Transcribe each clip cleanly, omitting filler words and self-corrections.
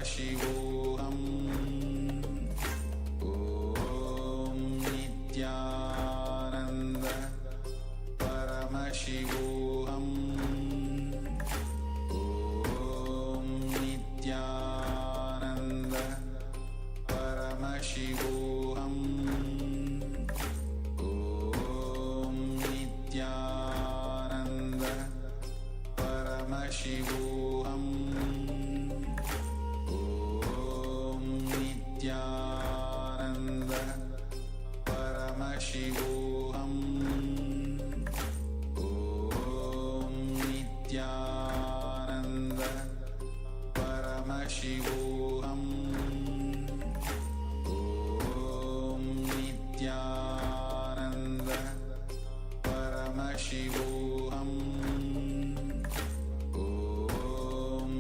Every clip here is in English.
Paramashivoham Om Nityananda Paramashivoham Om Nityananda Paramashivoham Om Nityananda Paramashivoham Om Nityananda Paramashivoham Om Nityananda Paramashivoham Om Nityananda Paramashivoham Om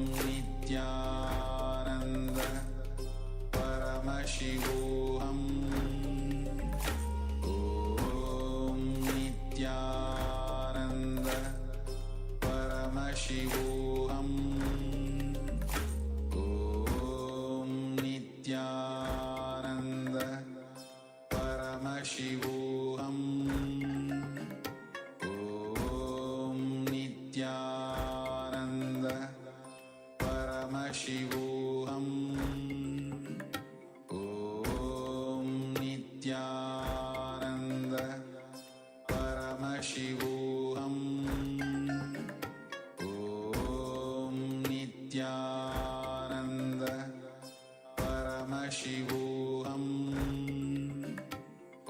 Nityananda Paramashivoham Om Nityananda Paramashivoham Om Nityananda Paramashivoham Om Nityananda Paramashivoham Om Nityananda Paramashivoham Om Nityananda Paramashivoham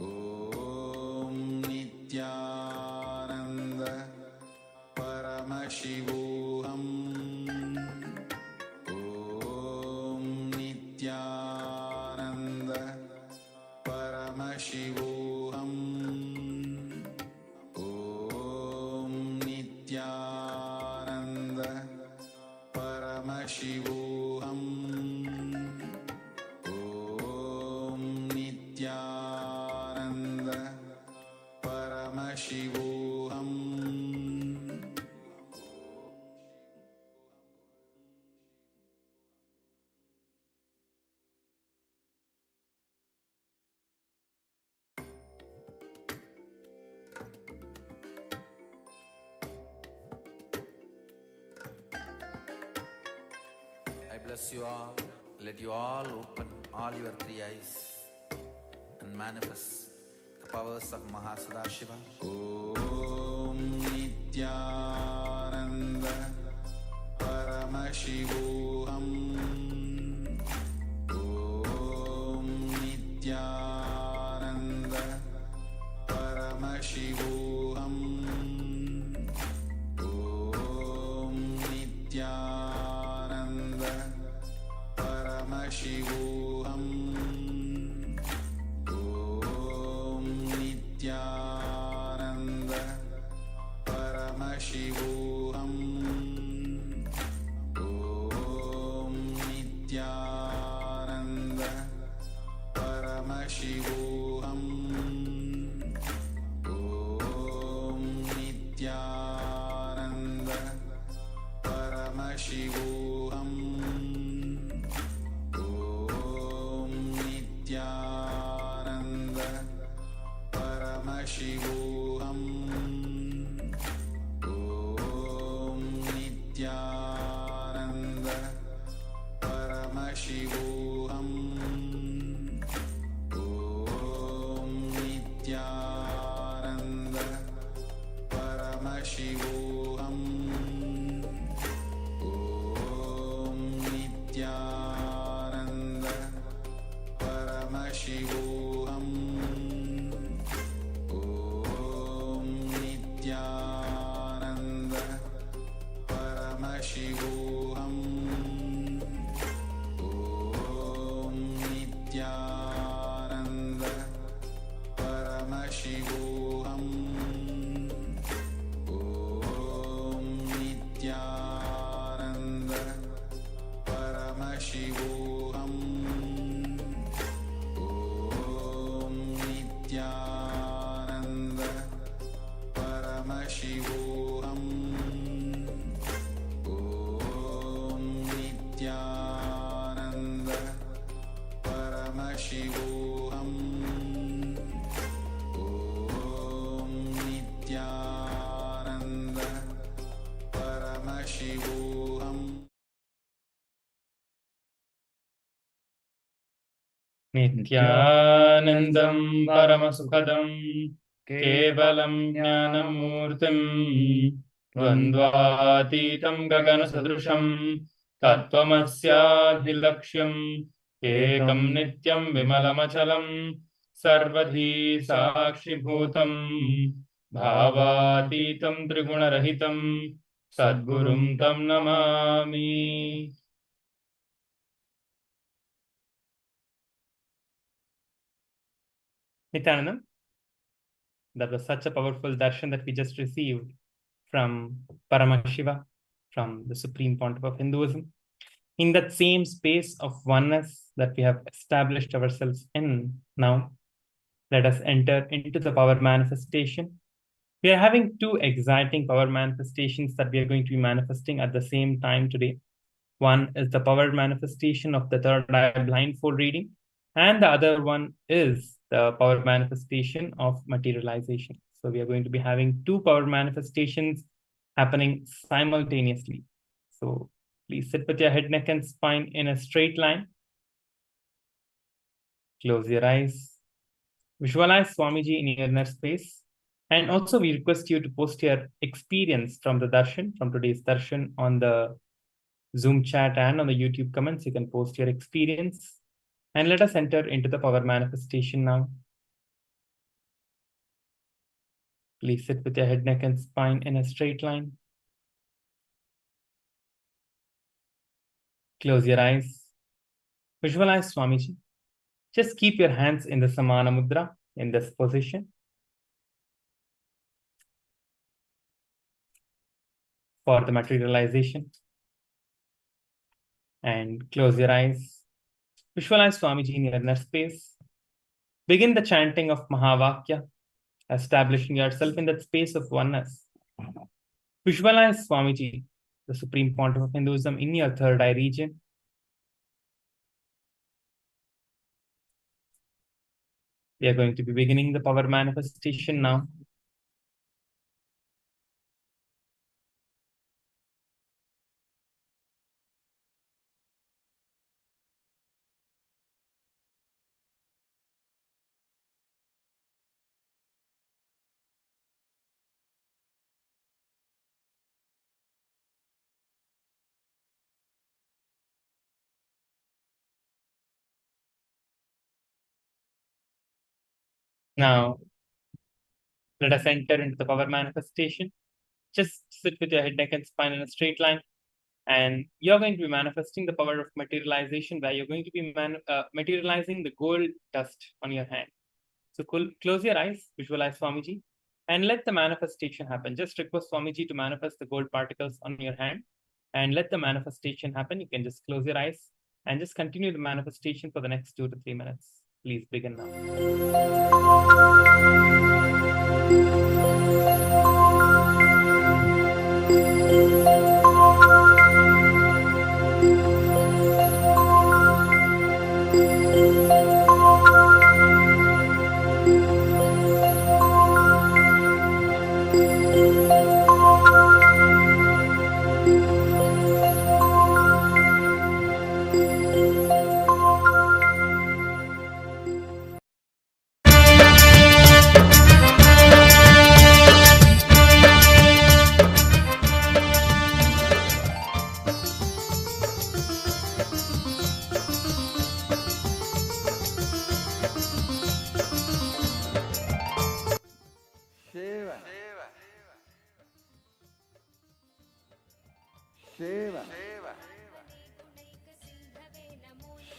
Om Nityananda Paramashivoham Om Nityananda Paramashivoham Om Nityananda Paramashivoham Om Nityananda Paramashivoham I bless you all. Let you all open all your three eyes and manifest the powers of Mahasadashiva. Om Nityananda Paramashivoham Om Nityananda Paramashivoham Om Nityananda Paramashivoham Om Nityananda Paramashivoham Om Nityananda Paramashivoham Om Nityananda Paramashivoham Om Nityananda Paramashivoham Om Nityananda Paramashivoham Om Nityananda Paramashivoham Om Nityananda Paramashivoham Om Nityananda Paramashivoham Om Nityananda Paramashivoham Om Nityananda Paramashivoham Om Nityananda Paramashivoham Om Nityananda Paramashivoham Om Nityananda Paramashivoham नित्यानन्दं परमसुखदं केवलं ज्ञानमूर्तिं द्वन्द्वातीतं गगनसदृशं तत्त्वमस्याधिलक्ष्यम् एकं नित्यं विमलमचलं सर्वधी साक्षिभूतं भावातीतं त्रिगुणरहितं सद्गुरुं तं Namami. Nityanandam, that was such a powerful darshan that we just received from Paramashiva, from the Supreme Pontiff of Hinduism. In that same space of oneness that we have established ourselves in now, let us enter into the power manifestation. We are having two exciting power manifestations that we are going to be manifesting at the same time today. One is the power manifestation of the third eye blindfold reading, and the other one is the power manifestation of materialization. So we are going to be having two power manifestations happening simultaneously. So please sit with your head, neck, and spine in a straight line. Close your eyes. Visualize Swamiji in your inner space. And also we request you to post your experience from the darshan, from today's darshan, on the Zoom chat and on the YouTube comments. You can post your experience. And let us enter into the power manifestation now. Please sit with your head, neck, and spine in a straight line. Close your eyes. Visualize Swamiji. Just keep your hands in the Samana Mudra, in this position. For the materialization. And close your eyes. Visualize Swamiji in your inner space. Begin the chanting of Mahavakya, establishing yourself in that space of oneness. Visualize Swamiji, the Supreme Pontiff of Hinduism, in your third eye region. We are going to be beginning the power manifestation now. Now, let us enter into the power manifestation. Just sit with your head, neck, and spine in a straight line. And you're going to be manifesting the power of materialization, where you're going to be materializing the gold dust on your hand. So close your eyes, visualize Swamiji, and let the manifestation happen. Just request Swamiji to manifest the gold particles on your hand and let the manifestation happen. You can just close your eyes and just continue the manifestation for the next 2 to 3 minutes. Please begin now.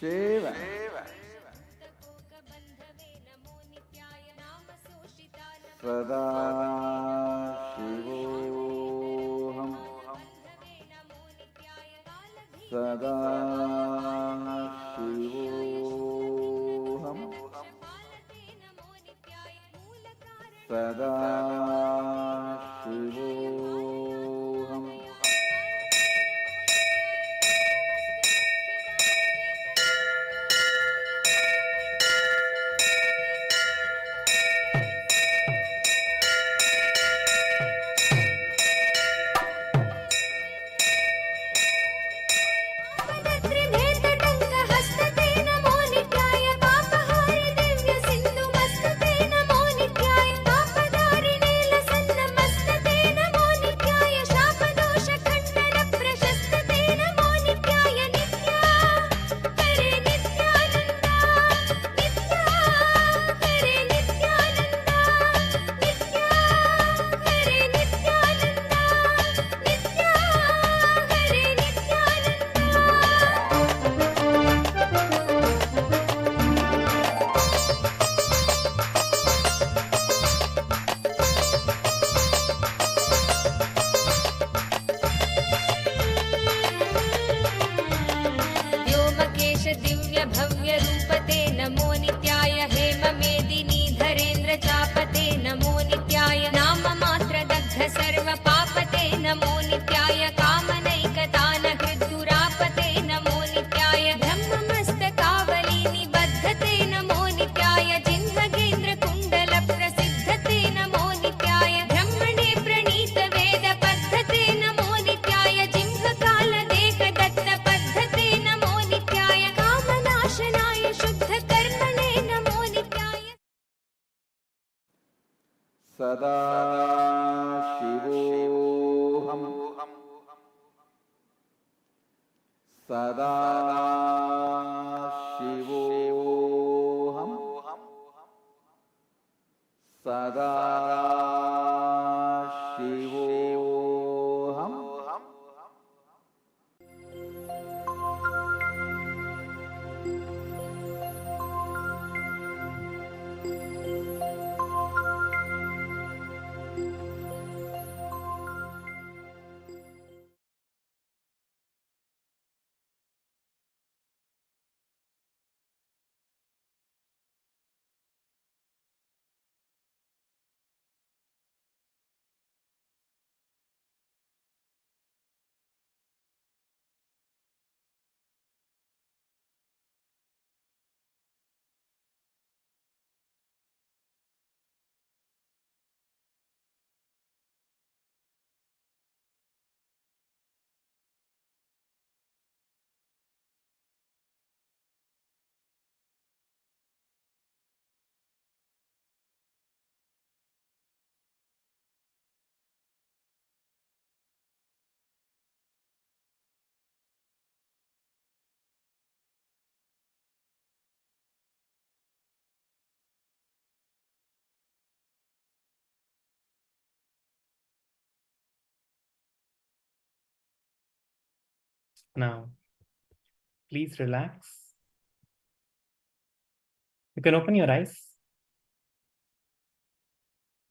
Shiva, Shiva, Sada Shivoham, Sada Shivoham, Sada Shivoham. प्रकाश दिव्य भव्य रूपते नमो नित्याय हेम मेदिनी धरेन्द्र चापते नमो नित्याय नाम मात्र दग्ध सर्व पापते नमो नित्याय कामनैकतान हृद्दुरापते नमो नित्याय ब्रह्ममस्तकावली निबद्धते नमो नित्याय जिह्वगेन्द्र कुण्डल प्रसिद्धते नमो नित्याय ब्रह्मणे प्रणीत वेद पद्धते नमो नित्याय जिह्वकाल देह दत्त पद्धते नमो नित्याय कामनाशनाय शुद्ध कर्मणे नमो नित्याय सदा शिवोऽहम् सदा शिवोऽहम् सदा शिवोऽहम् Now, please relax. You can open your eyes.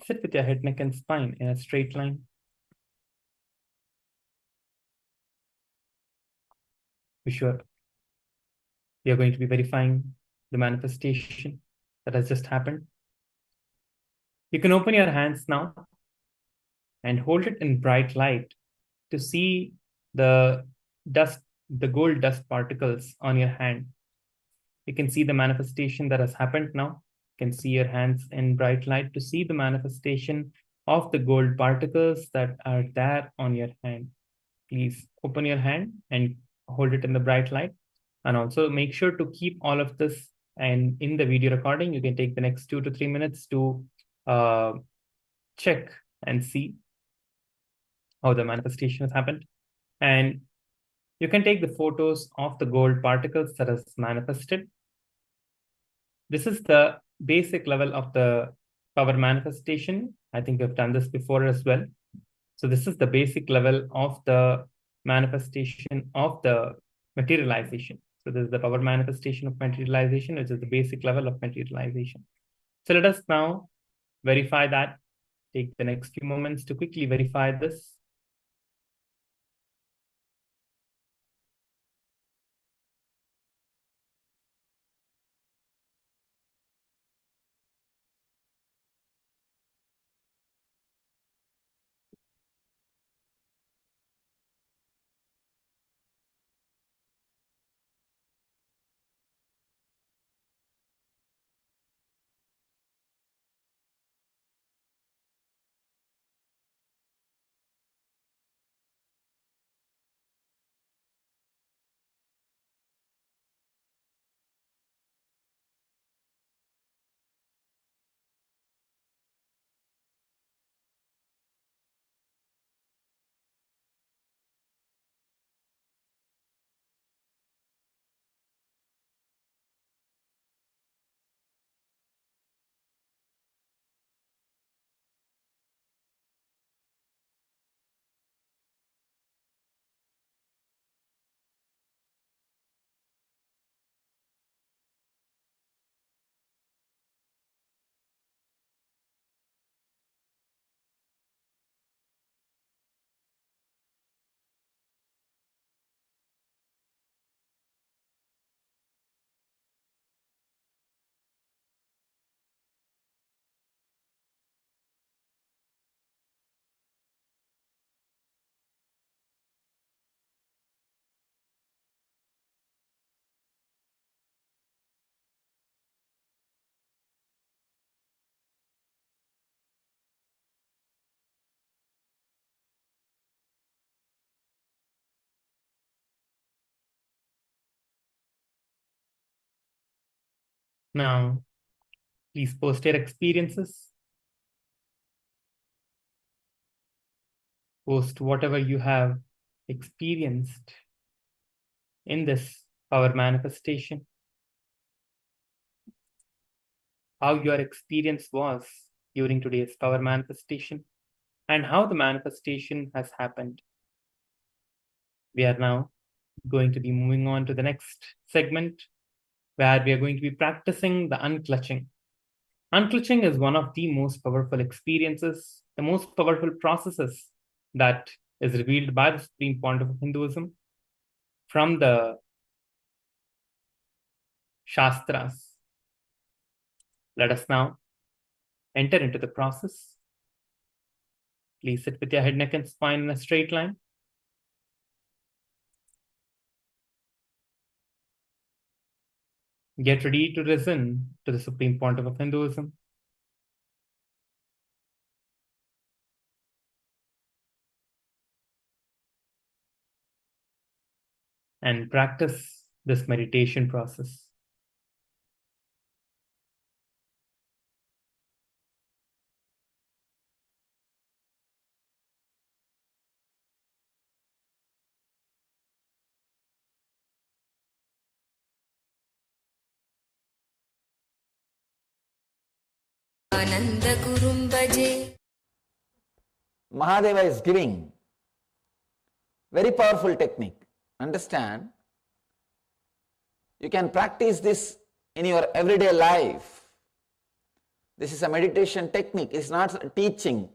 Sit with your head, neck, and spine in a straight line. Be sure we are going to be verifying the manifestation that has just happened. You can open your hands now and hold it in bright light to see the dust, the gold dust particles on your hand. You can see the manifestation that has happened now. You can see your hands in bright light to see the manifestation of the gold particles that are there on your hand. Please open your hand and hold it in the bright light. And also make sure to keep all of this, and in the video recording, you can take the next 2 to 3 minutes to check and see how the manifestation has happened. And you can take the photos of the gold particles that has manifested. This is the basic level of the power manifestation. I think I've done this before as well. So this is the basic level of the manifestation of the materialization. So this is the power manifestation of materialization, which is the basic level of materialization. So let us now verify that. Take the next few moments to quickly verify this. Now, please post your experiences. Post whatever you have experienced in this power manifestation. How your experience was during today's power manifestation and how the manifestation has happened. We are now going to be moving on to the next segment where we are going to be practicing the unclutching. Unclutching is one of the most powerful experiences, the most powerful processes that is revealed by the Supreme Pontiff of Hinduism from the Shastras. Let us now enter into the process. Please sit with your head, neck, and spine in a straight line. Get ready to listen to the Supreme Pontiff of Hinduism. And practice this meditation process. Ananda Gurum Bhaje. Mahadeva is giving very powerful technique. Understand? You can practice this in your everyday life. This is a meditation technique. It's not a teaching.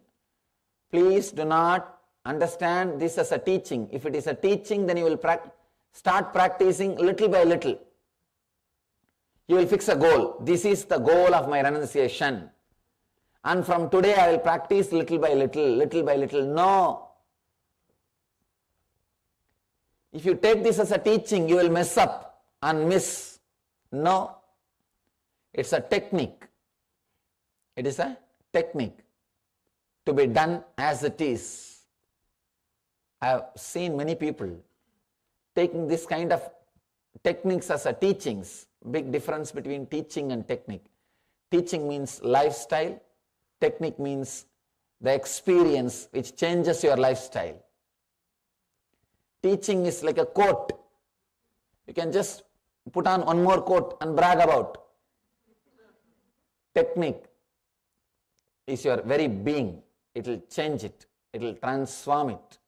Please do not understand this as a teaching. If it is a teaching, then you will start practicing little by little. You will fix a goal. This is the goal of my renunciation. And from today I will practice little by little, little by little. No. If you take this as a teaching, you will mess up and miss. No. It's a technique. It is a technique to be done as it is. I have seen many people taking this kind of techniques as a teachings. Big difference between teaching and technique. Teaching means lifestyle. Technique means the experience which changes your lifestyle. Teaching is like a coat. You can just put on one more coat and brag about. Technique is your very being. It will change it. It will transform it.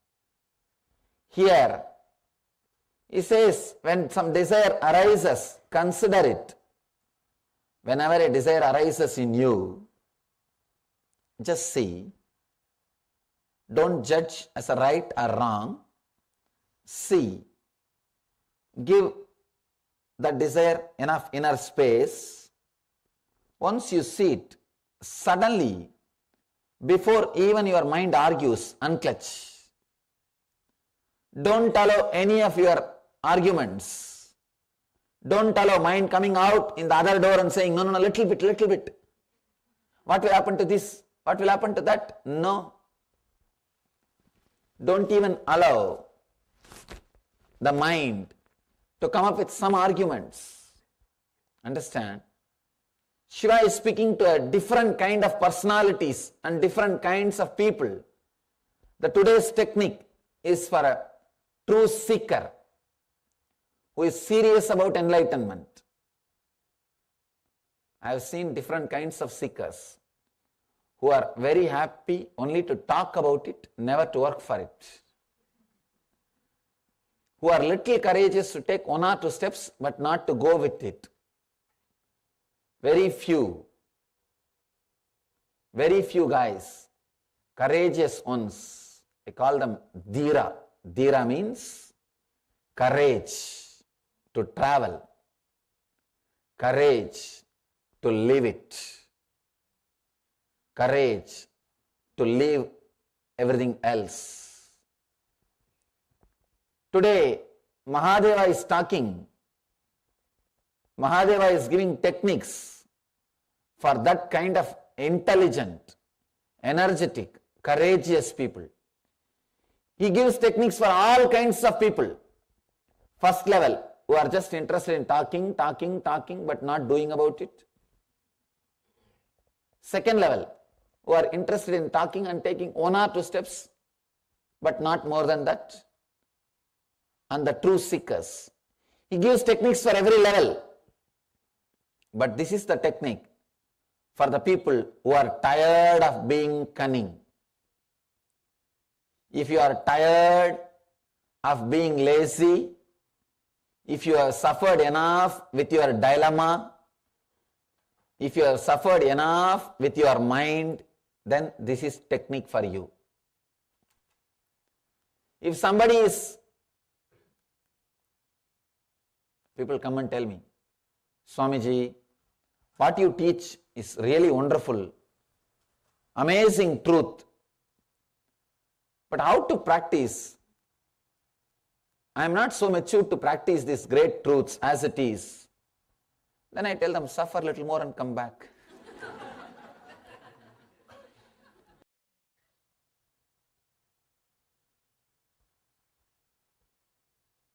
Here, he says, when some desire arises, consider it. Whenever a desire arises in you, just see. Don't judge as a right or wrong. See. Give the desire enough inner space. Once you see it, suddenly, before even your mind argues, unclutch. Don't allow any of your arguments. Don't allow mind coming out in the other door and saying, no, little bit. What will happen to this? What will happen to that? No. Don't even allow the mind to come up with some arguments. Understand? Shiva is speaking to a different kind of personalities and different kinds of people. The today's technique is for a true seeker who is serious about enlightenment. I have seen different kinds of seekers who are very happy only to talk about it, never to work for it. Who are little courageous to take one or two steps, but not to go with it. Very few guys, courageous ones. I call them Dhira. Dhira means courage to travel, courage to live it. Courage to leave everything else. Today, Mahadeva is talking. Mahadeva is giving techniques for that kind of intelligent, energetic, courageous people. He gives techniques for all kinds of people. First level, who are just interested in talking, but not doing about it. Second level, who are interested in talking and taking 1 or 2 steps, but not more than that. And the true seekers. He gives techniques for every level. But this is the technique for the people who are tired of being cunning. If you are tired of being lazy, if you have suffered enough with your dilemma, if you have suffered enough with your mind, then this is technique for you. If somebody is, people come and tell me, Swamiji, what you teach is really wonderful, amazing truth. But how to practice? I am not so mature to practice these great truths as it is. Then I tell them, suffer a little more and come back.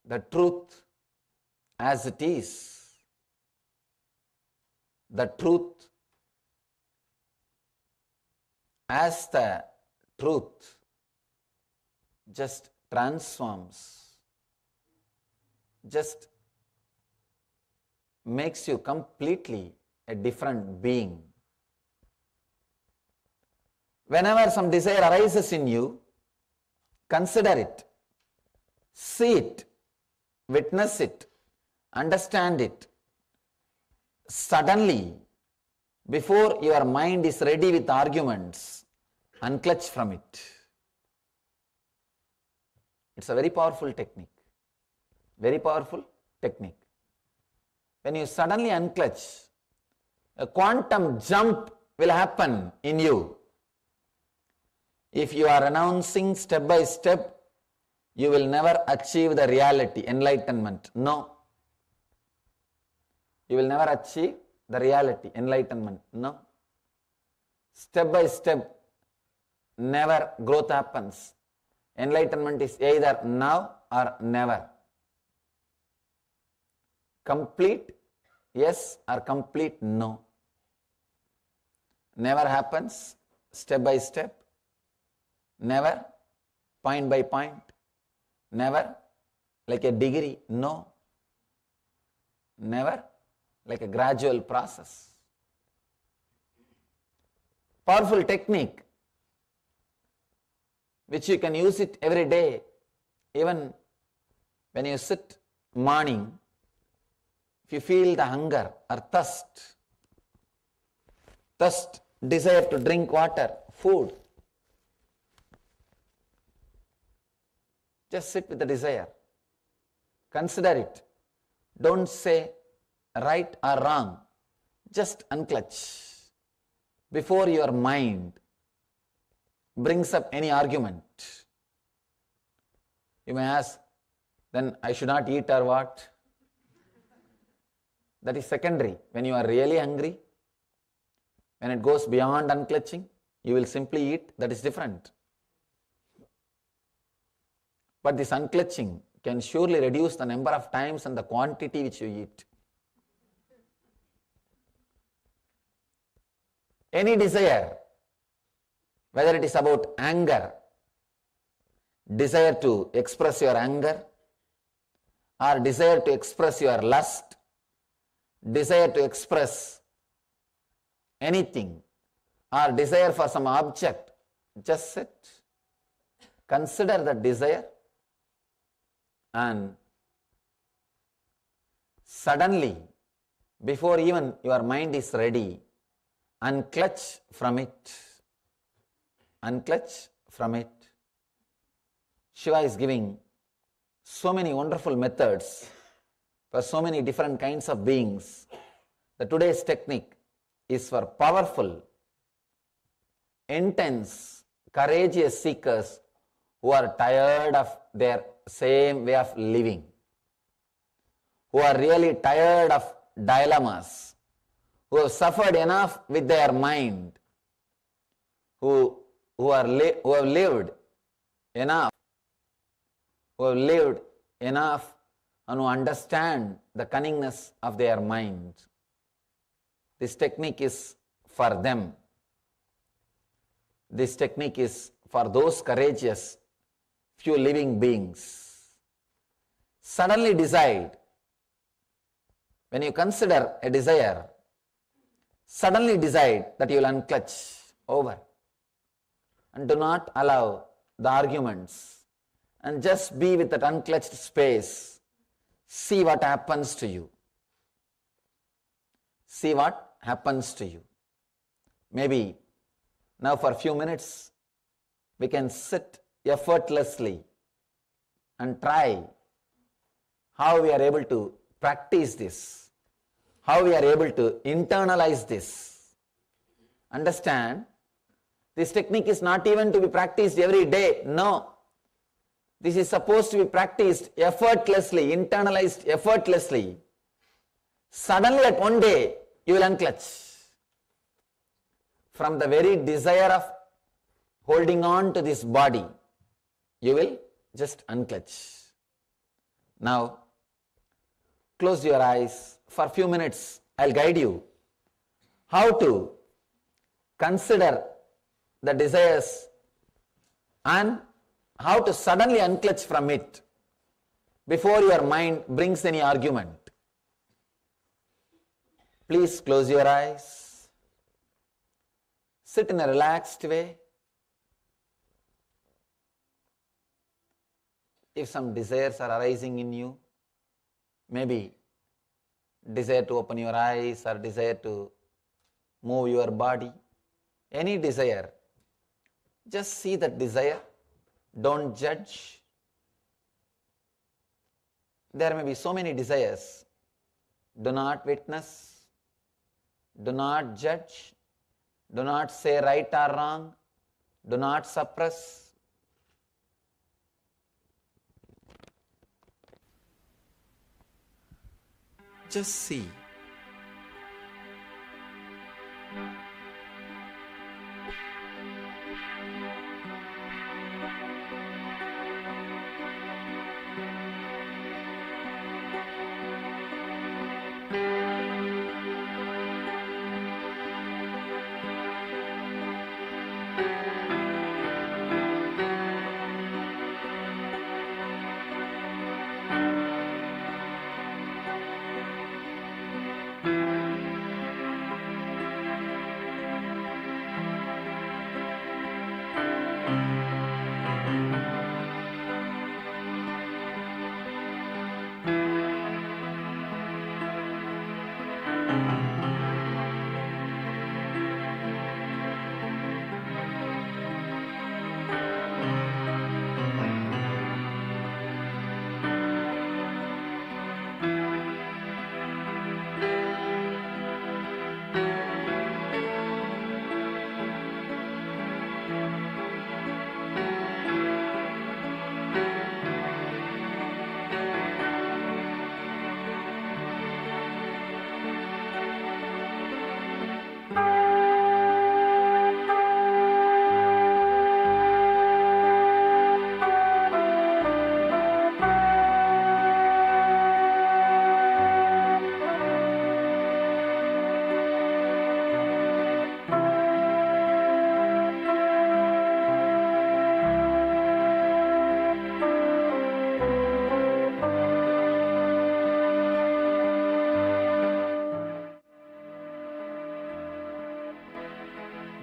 The truth as it is, the truth as the truth just transforms, just makes you completely a different being. Whenever some desire arises in you, consider it, see it, witness it, understand it. Suddenly, before your mind is ready with arguments, unclutch from it. It's a very powerful technique. Very powerful technique. When you suddenly unclutch, a quantum jump will happen in you. If you are announcing step by step, you will never achieve the reality, enlightenment. No. You will never achieve the reality, enlightenment. No. Step by step, never growth happens. Enlightenment is either now or never. Complete yes or complete no. Never happens step by step. Never point by point. Never like a degree. No. Never like a gradual process. Powerful technique which you can use it every day. Even when you sit morning, if you feel the hunger or thirst, desire to drink water, food, just sit with the desire. Consider it. Don't say right or wrong. Just unclutch before your mind brings up any argument. You may ask, then I should not eat or what? That is secondary. When you are really hungry, when it goes beyond unclutching, you will simply eat. That is different. But this unclutching can surely reduce the number of times and the quantity which you eat. Any desire, whether it is about anger, desire to express your anger, or desire to express your lust, desire to express anything, or desire for some object, just sit, consider the desire, and suddenly, before even your mind is ready, unclutch from it. Unclutch from it. Shiva is giving so many wonderful methods for so many different kinds of beings. The today's technique is for powerful, intense, courageous seekers who are tired of their same way of living, who are really tired of dilemmas, who have suffered enough with their mind, who have lived enough, and who understand the cunningness of their mind. This technique is for them. This technique is for those courageous few living beings. Suddenly decide, when you consider a desire, suddenly decide that you will unclutch over and do not allow the arguments and just be with that unclutched space. See what happens to you. See what happens to you. Maybe now for a few minutes we can sit effortlessly and try how we are able to practice this, how we are able to internalize this. Understand, this technique is not even to be practiced every day. No. This is supposed to be practiced effortlessly, internalized effortlessly. Suddenly at one day, you will unclutch. From the very desire of holding on to this body, you will just unclutch. Now, close your eyes for a few minutes. I'll guide you how to consider the desires and how to suddenly unclutch from it before your mind brings any argument. Please close your eyes. Sit in a relaxed way. If some desires are arising in you, maybe desire to open your eyes or desire to move your body, any desire, just see that desire. Don't judge. There may be so many desires. Do not witness. Do not judge. Do not say right or wrong. Do not suppress. Just see.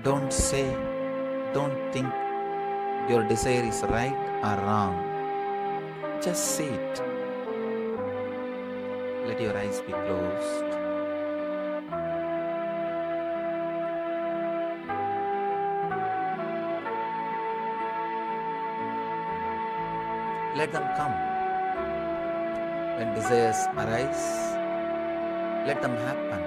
Don't say, don't think your desire is right or wrong. Just see it. Let your eyes be closed. Let them come. When desires arise, let them happen.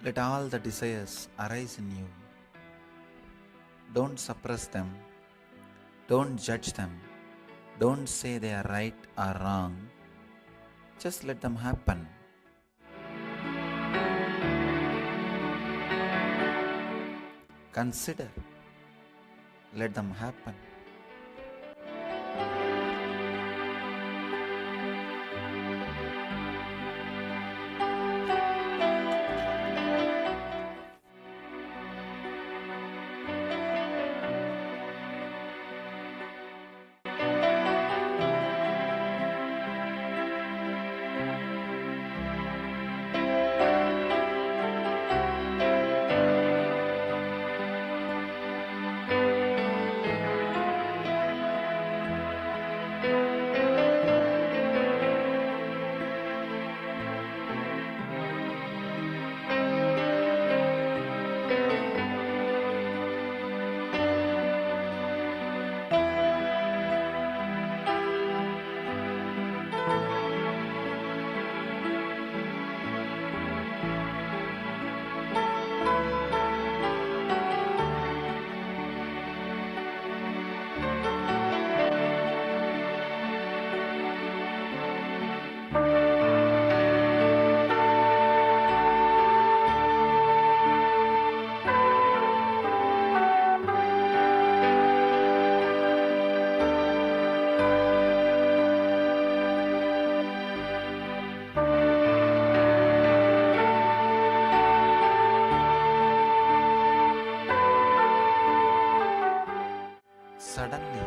Let all the desires arise in you. Don't suppress them. Don't judge them. Don't say they are right or wrong. Just let them happen. Consider. Let them happen. Suddenly,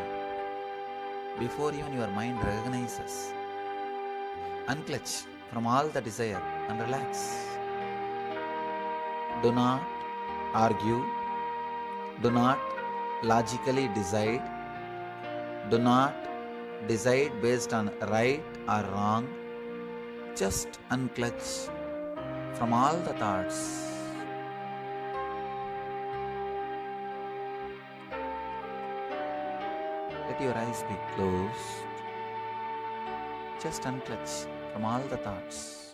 before even your mind recognizes, unclutch from all the desire and relax. Do not argue. Do not logically decide. Do not decide based on right or wrong. Just unclutch from all the thoughts. Let your eyes be closed. Just unclutch from all the thoughts.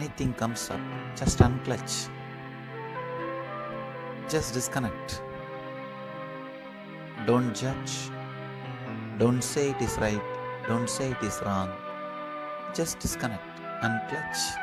anything comes up, just unclutch. Just disconnect. Don't judge. Don't say it is right. Don't say it is wrong. Just disconnect. Unclutch.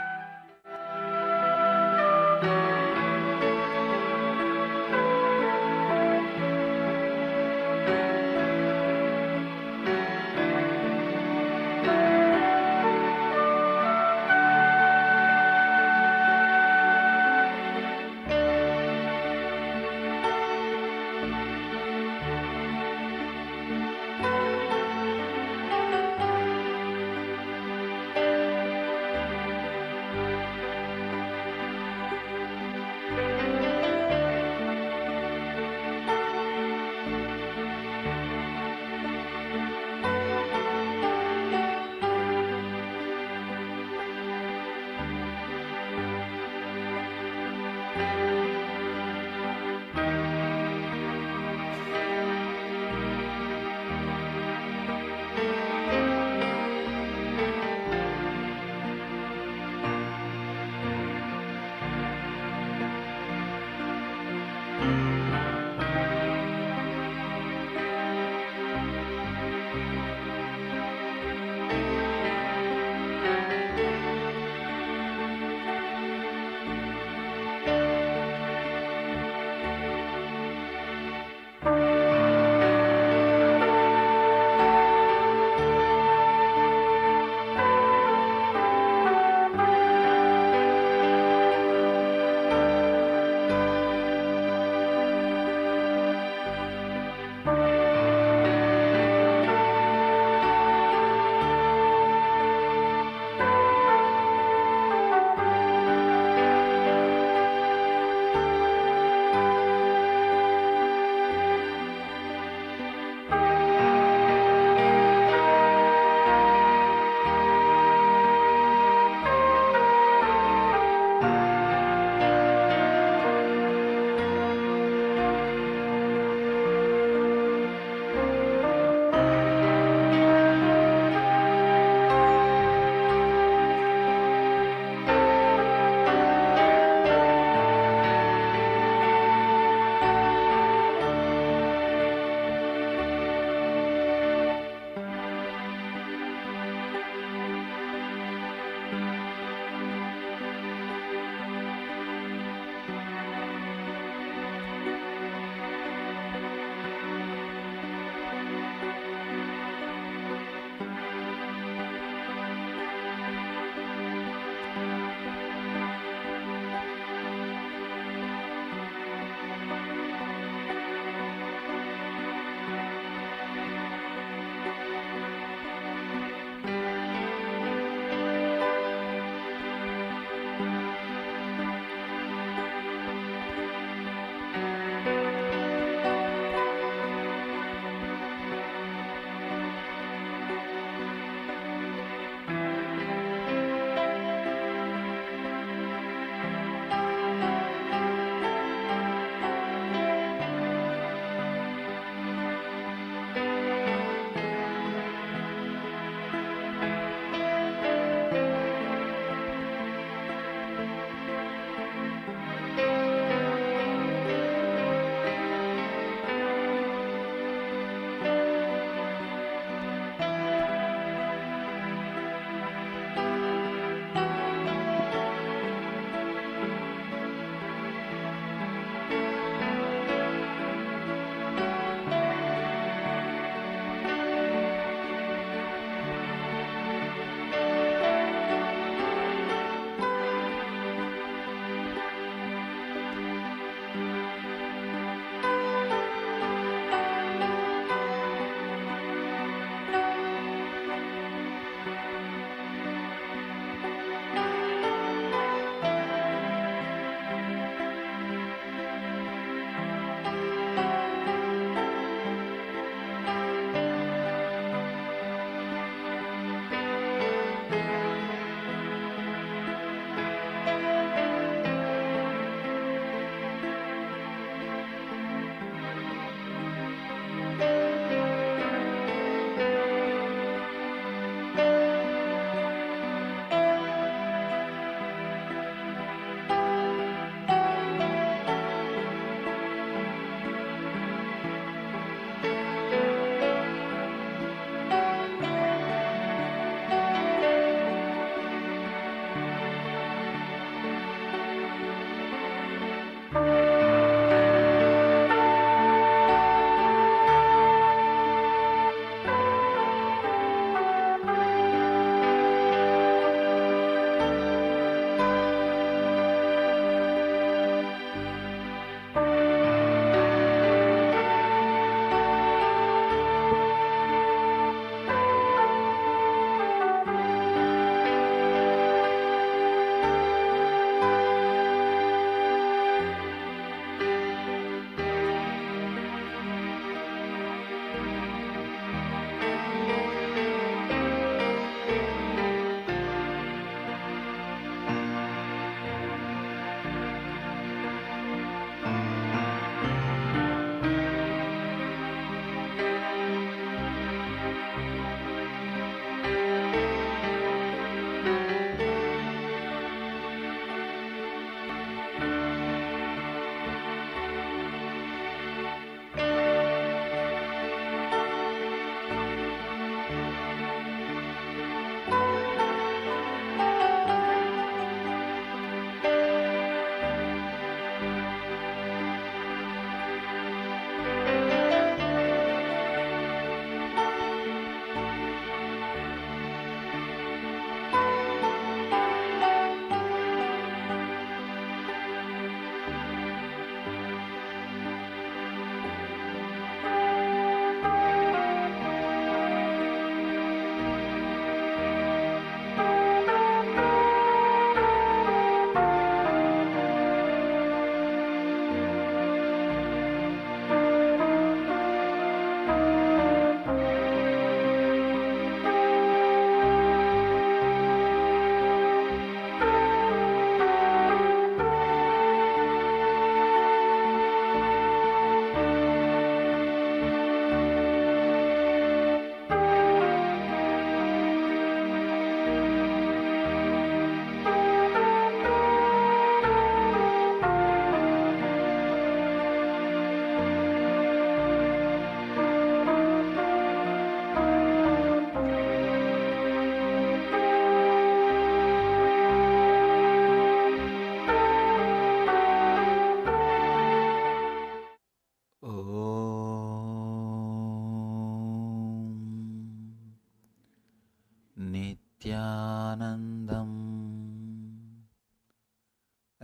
Nityanandam.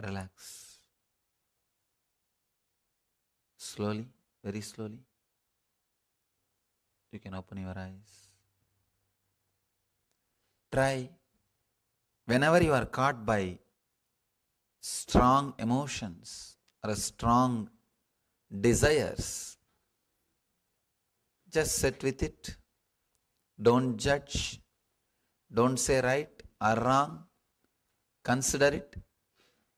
Relax. Slowly, very slowly, you can open your eyes. Try, whenever you are caught by strong emotions or strong desires, just sit with it. Don't judge. Don't say right or wrong. Consider it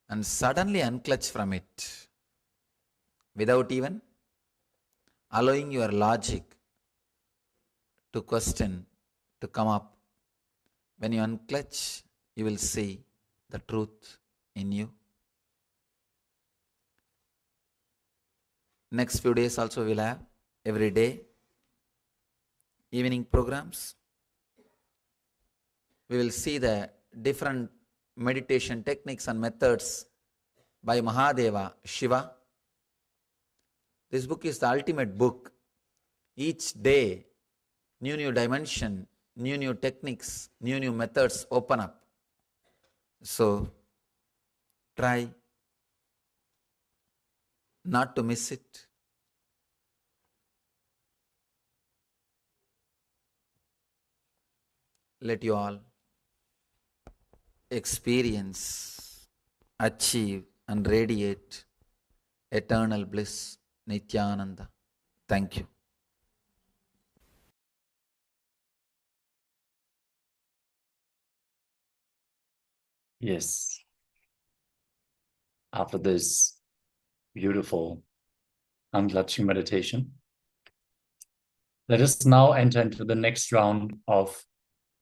and suddenly unclutch from it without even allowing your logic to question, to come up. When you unclutch, you will see the truth in you. Next few days also we'll have every day evening programs. We will see the different meditation techniques and methods by Mahadeva, Shiva. This book is the ultimate book. Each day, new dimension, new techniques, new methods open up. So, try not to miss it. Let you all experience, achieve and radiate eternal bliss, Nityananda. Thank you. Yes. After this beautiful unclutching meditation, let us now enter into the next round of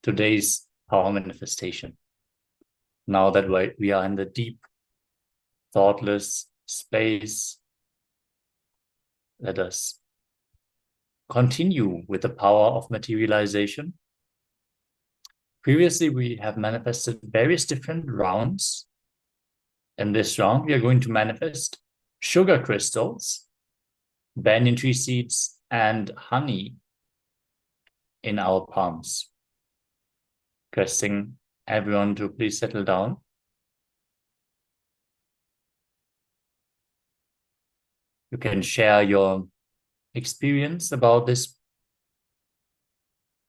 today's power manifestation. Now that we are in the deep, thoughtless space, let us continue with the power of materialization. Previously, we have manifested various different rounds. In this round, we are going to manifest sugar crystals, banyan tree seeds, and honey in our palms. Requesting everyone to please settle down. You can share your experience about this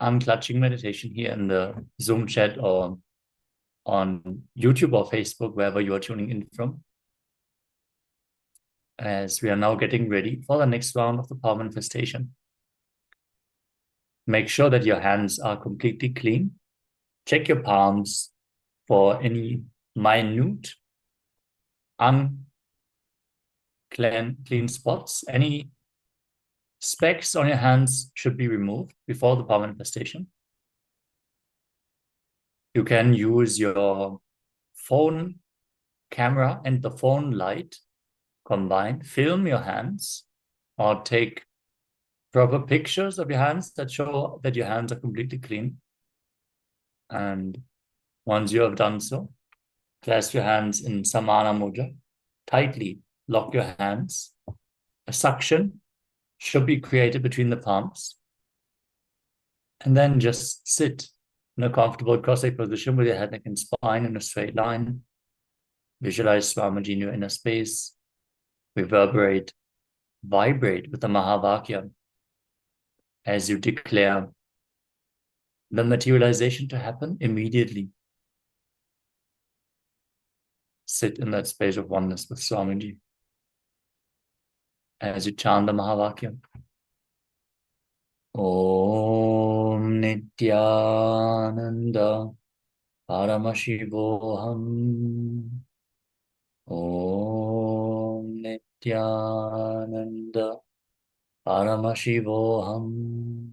unclutching meditation here in the Zoom chat or on YouTube or Facebook, wherever you are tuning in from. As we are now getting ready for the next round of the power manifestation. Make sure that your hands are completely clean. Check your palms for any minute unclean spots. Any specks on your hands should be removed before the power manifestation. You can use your phone camera and the phone light combined. Film your hands or take proper pictures of your hands that show that your hands are completely clean. And once you have done so, clasp your hands in Samana Mudra. Tightly lock your hands. A suction should be created between the palms. And then just sit in a comfortable cross-legged position with your head, neck, and spine in a straight line. Visualize Swamiji in your inner space. Reverberate, vibrate with the Mahavakya as you declare the materialization to happen immediately. Sit in that space of oneness with Swamiji as you chant the Mahavakya. Om Nityananda Paramashivoham. Om Nityananda Paramashivoham.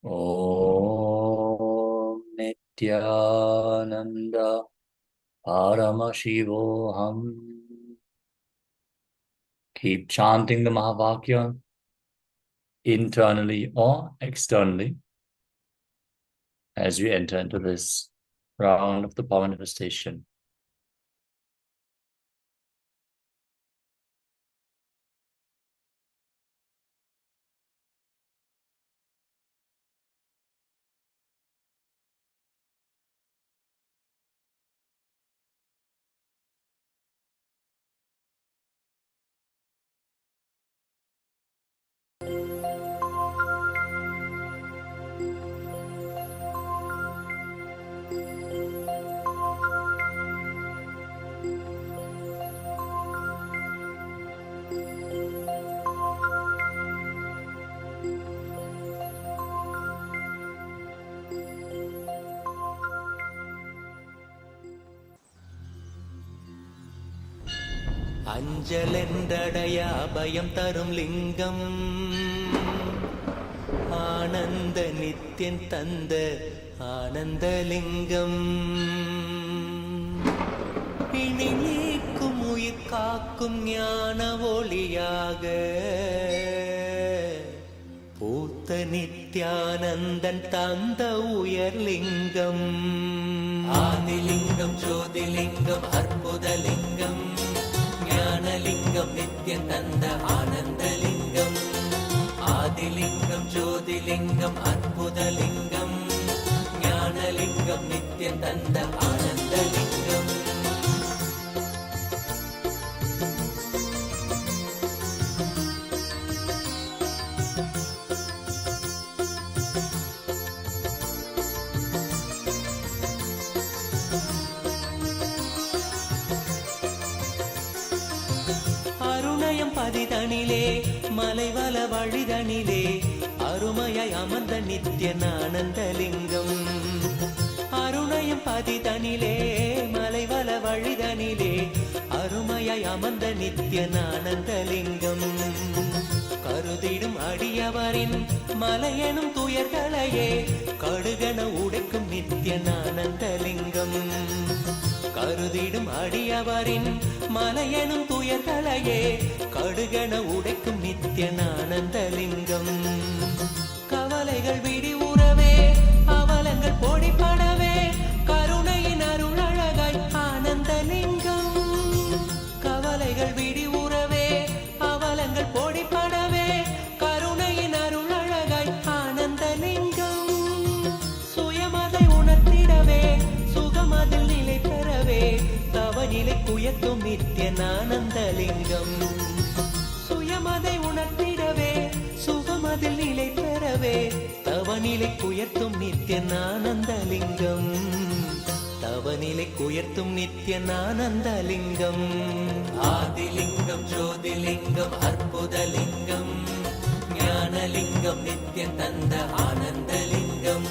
Om Nityananda Paramashivoham. Keep chanting the Mahavakya internally or externally as we enter into this round of the power manifestation. அஞ்சலென்றடைய அபயம் தரும் லிங்கம் ஆனந்த நித்தியன் தந்த ஆனந்தலிங்கம் பிணி நீக்கும் உயிர் காக்கும் ஞான ஒளியாக பூத்த நித்யானந்தன் தந்த உயர்லிங்கம் ஆதிலிங்கம் ஜோதிலிங்கம் அற்புதலிங்கம் ஞானலிங்கம் நித்யன் தந்த ஆனந்தலிங்கம் ஆதிலிங்கம் ஜோதிலிங்கம் அற்புதலிங்கம் ஞானலிங்கம் நித்யன் தந்த ஆனந்தலிங்கம் பதிதனிலே மலைவல வழிதனிலே அருமையாய் அமர்ந்த நித்யன் ஆனந்தலிங்கம் அருணயம் பதிதனிலே மலைவல வழிதனிலே அருமையாய் அமர்ந்த நித்யன் ஆனந்தலிங்கம் கருதிடும் அடியவரின் மலையெனும் துயர்களையே கடுகன உடைக்கும் நித்யன் ஆனந்தலிங்கம் கருதிடும் அடியவரின் மலையெனும் துயர்களையே கடுகன உடைக்கும் நித்யன் ஆனந்தலிங்கம் கவலைகள் விடி உறவே அவலங்கள் பொடிப்படவே கருணையின் அருள் அழகாய் ஆனந்தலிங்கம் கவலைகள் விடி உறவே அவலங்கள் பொடிப்படவே கருணையின் அருள் அழகாய் ஆனந்தலிங்கம் சுயமதை உணர்த்திடவே சுகமதில் நிலை பெறவே தவநிலை குயத்தும் நித்யன் ஆனந்தலிங்கம் சுயமதை உணர்த்திடவே சுகமதில் நிலை பெறவே தவநிலை குயர்த்தும் நித்யன் ஆனந்தலிங்கம் தவநிலை குயர்த்தும் நித்யன் ஆனந்தலிங்கம் ஆதிலிங்கம் ஜோதிலிங்கம் அற்புதலிங்கம் ஞானலிங்கம் நித்யன் தந்த ஆனந்தலிங்கம்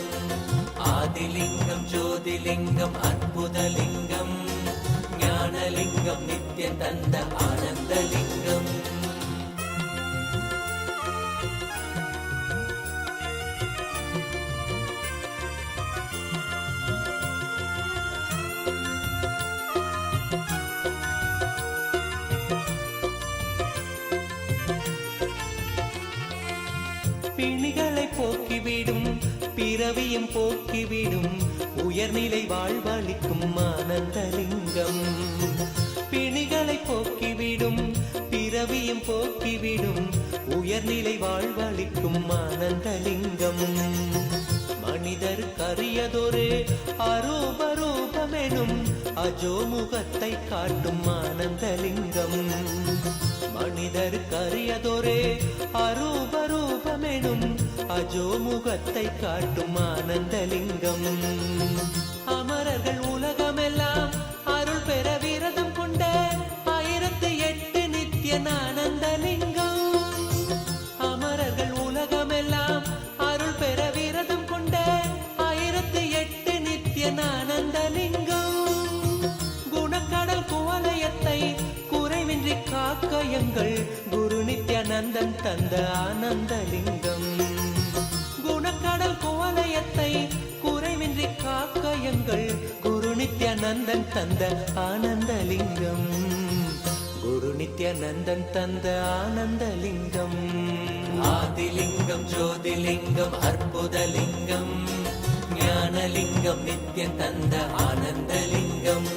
ஆதிலிங்கம் ஜோதிலிங்கம் அற்புதலிங்கம் ஞானலிங்கம் நித்யன் தந்த ஆனந்தலிங்கம் பிணிகளை போக்கிவிடும் பிறவியும் போக்கிவிடும் உயர்நிலை வாழ்வளிக்கும் ஆனந்தலிங்கம் பிணிகளை போக்கிவிடும் பிறவியும் போக்கிவிடும் உயர்நிலை வாழ்வளிக்கும் ஆனந்தலிங்கம் மனிதர் கரியதொரு அரூபரூபமெனும் அஜோமுகத்தை காட்டும் ஆனந்தலிங்கம் மனிதர் கரியதொரு அரூபரூபமெனும் அஜோமுகத்தை காட்டும் ஆனந்தலிங்கம் அமரர்கள் உலகமெல்லாம் அருள் பெற விரதம் கொண்ட 1008 நித்யன் ஆனந்தலிங்கம் அமரர்கள் உலகமெல்லாம் அருள் பெற விரதம் கொண்ட 1008 நித்யன் ஆனந்தலிங்கம் குணக்கடல் குவலயத்தை குறைவின்றி காக்க எங்கள் குரு நித்யானந்தன் தந்த ஆனந்தலிங்கம் குணக்கடல் குவலயத்தை குறைவின்றி காக்க எங்கள் குரு நித்யானந்தன் தந்த ஆனந்தலிங்கம் குரு நித்யானந்தன் தந்த ஆனந்தலிங்கம் ஆதிலிங்கம் ஜோதிலிங்கம் அற்புதலிங்கம் ஞானலிங்கம் நித்யன் தந்த ஆனந்தலிங்கம்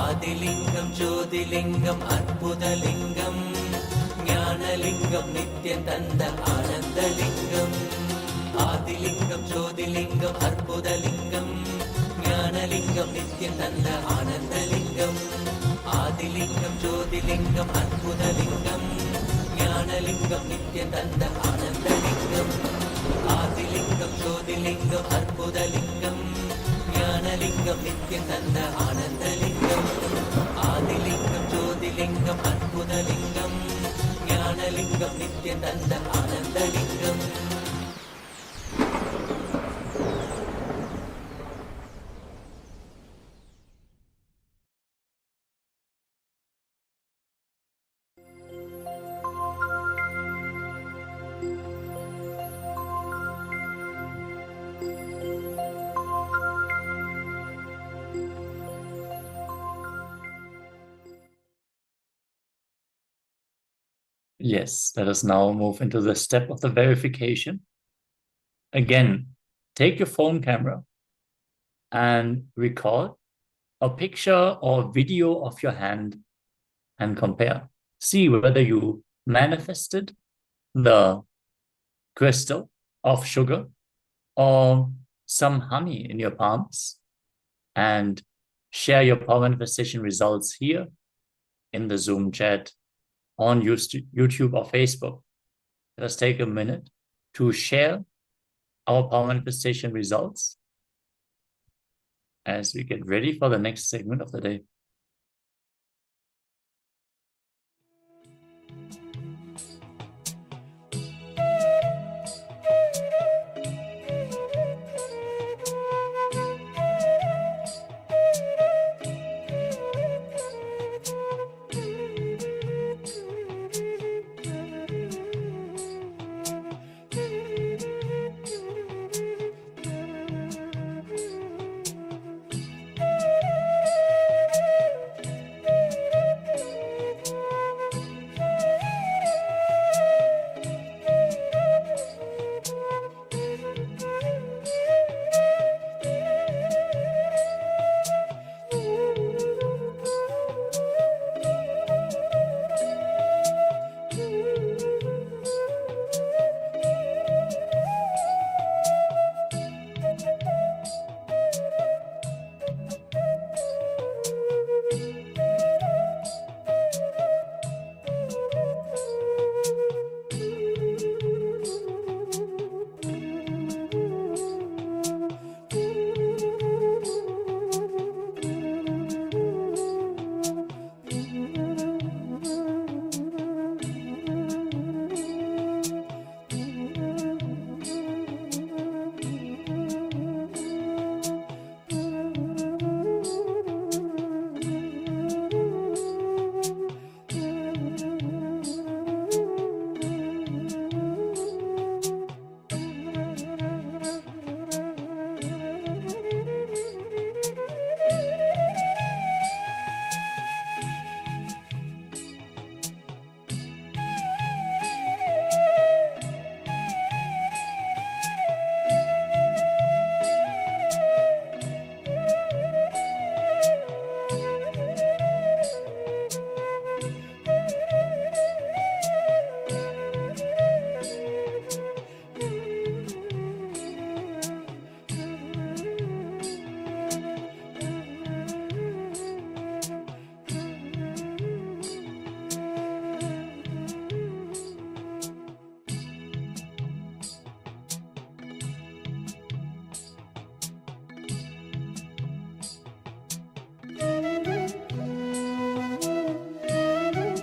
ஆதிலிங்கம் ஜோதிலிங்கம் அற்புதலிங்கம் ஞானலிங்கம் நித்யன் தந்த ஆனந்தலிங்கம் ஆதிலிங்கம் ஜோதிலிங்கம் அற்புதலிங்கம் ஞானலிங்கம் நித்யன் தந்த ஆனந்தலிங்கம் ஆதிலிங்கம் ஜோதிலிங்கம் அற்புதலிங்கம் ஞானலிங்கம் நித்யன் தந்த ஆனந்தலிங்கம் ஆதிலிங்கம் ஜோதிலிங்கம் அற்புதலிங்கம் ஞானலிங்கம் நித்யன் தந்த ஆனந்தலிங்கம் ஆதிலிங்கம் ஜோதிலிங்கம் அற்புதலிங்கம் ஞானலிங்கம் நித்யன் தந்த Ananthalingam Yes, let us now move into the step of the verification. Again, take your phone camera and record a picture or video of your hand and compare. See whether you manifested the crystal of sugar or some honey in your palms, and share your power manifestation results here in the Zoom chat on YouTube or Facebook. Let us take a minute to share our power manifestation results as we get ready for the next segment of the day.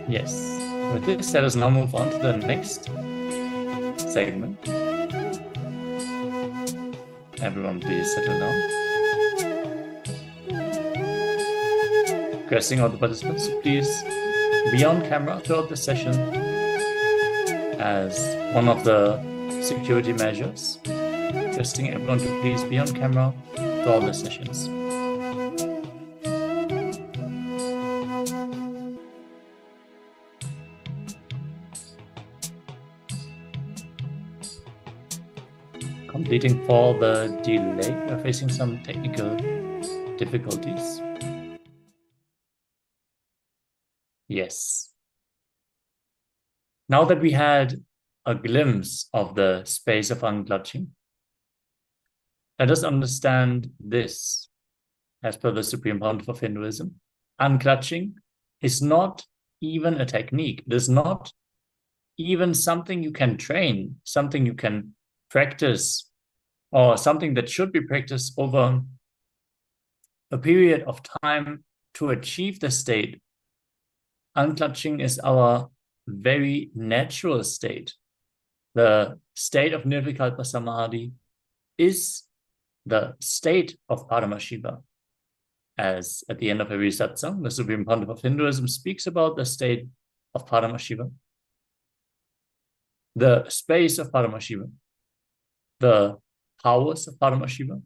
Yes, with this, let us now move on to the next segment. Everyone please settle down. Requesting all the participants to please be on camera throughout the session as one of the security measures. Requesting everyone to please be on camera throughout the sessions. Completing for the delay, we are facing some technical difficulties. Yes. Now that we had a glimpse of the space of unclutching, let us understand this as per the Supreme Pontiff of Hinduism. Unclutching is not even a technique. It is not even something you can train, something you can practice, or something that should be practiced over a period of time to achieve the state. Unclutching is our very natural state. The state of Nirvikalpa Samadhi is the state of Paramashiva. As at the end of every satsang, the Supreme Pontiff of Hinduism speaks about the state of Paramashiva, the space of Paramashiva, the powers of Paramashiva,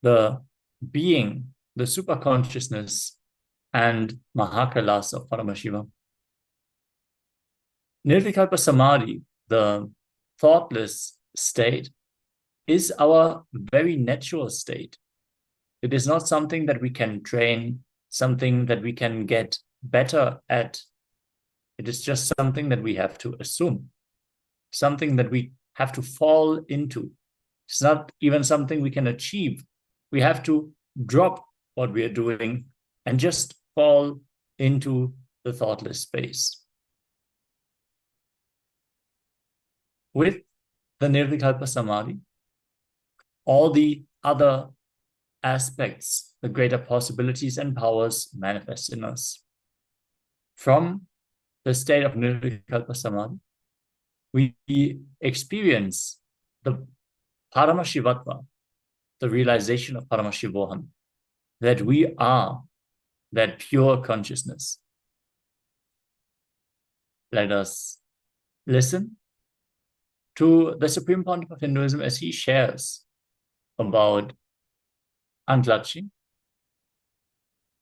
the being, the superconsciousness, and KAILASA of Paramashiva. Nirvikalpa Samadhi, the thoughtless state, is our very natural state. It is not something that we can train, something that we can get better at. It is just something that we have to assume, something that we have to fall into. It's not even something we can achieve. We have to drop what we are doing and just fall into the thoughtless space. With the Nirvikalpa Samadhi, all the other aspects, the greater possibilities and powers manifest in us. From the state of Nirvikalpa Samadhi, we experience the Paramashivatma, the realization of Paramashivoham, that we are that pure consciousness. Let us listen to the Supreme Pontiff of Hinduism as he shares about unclutching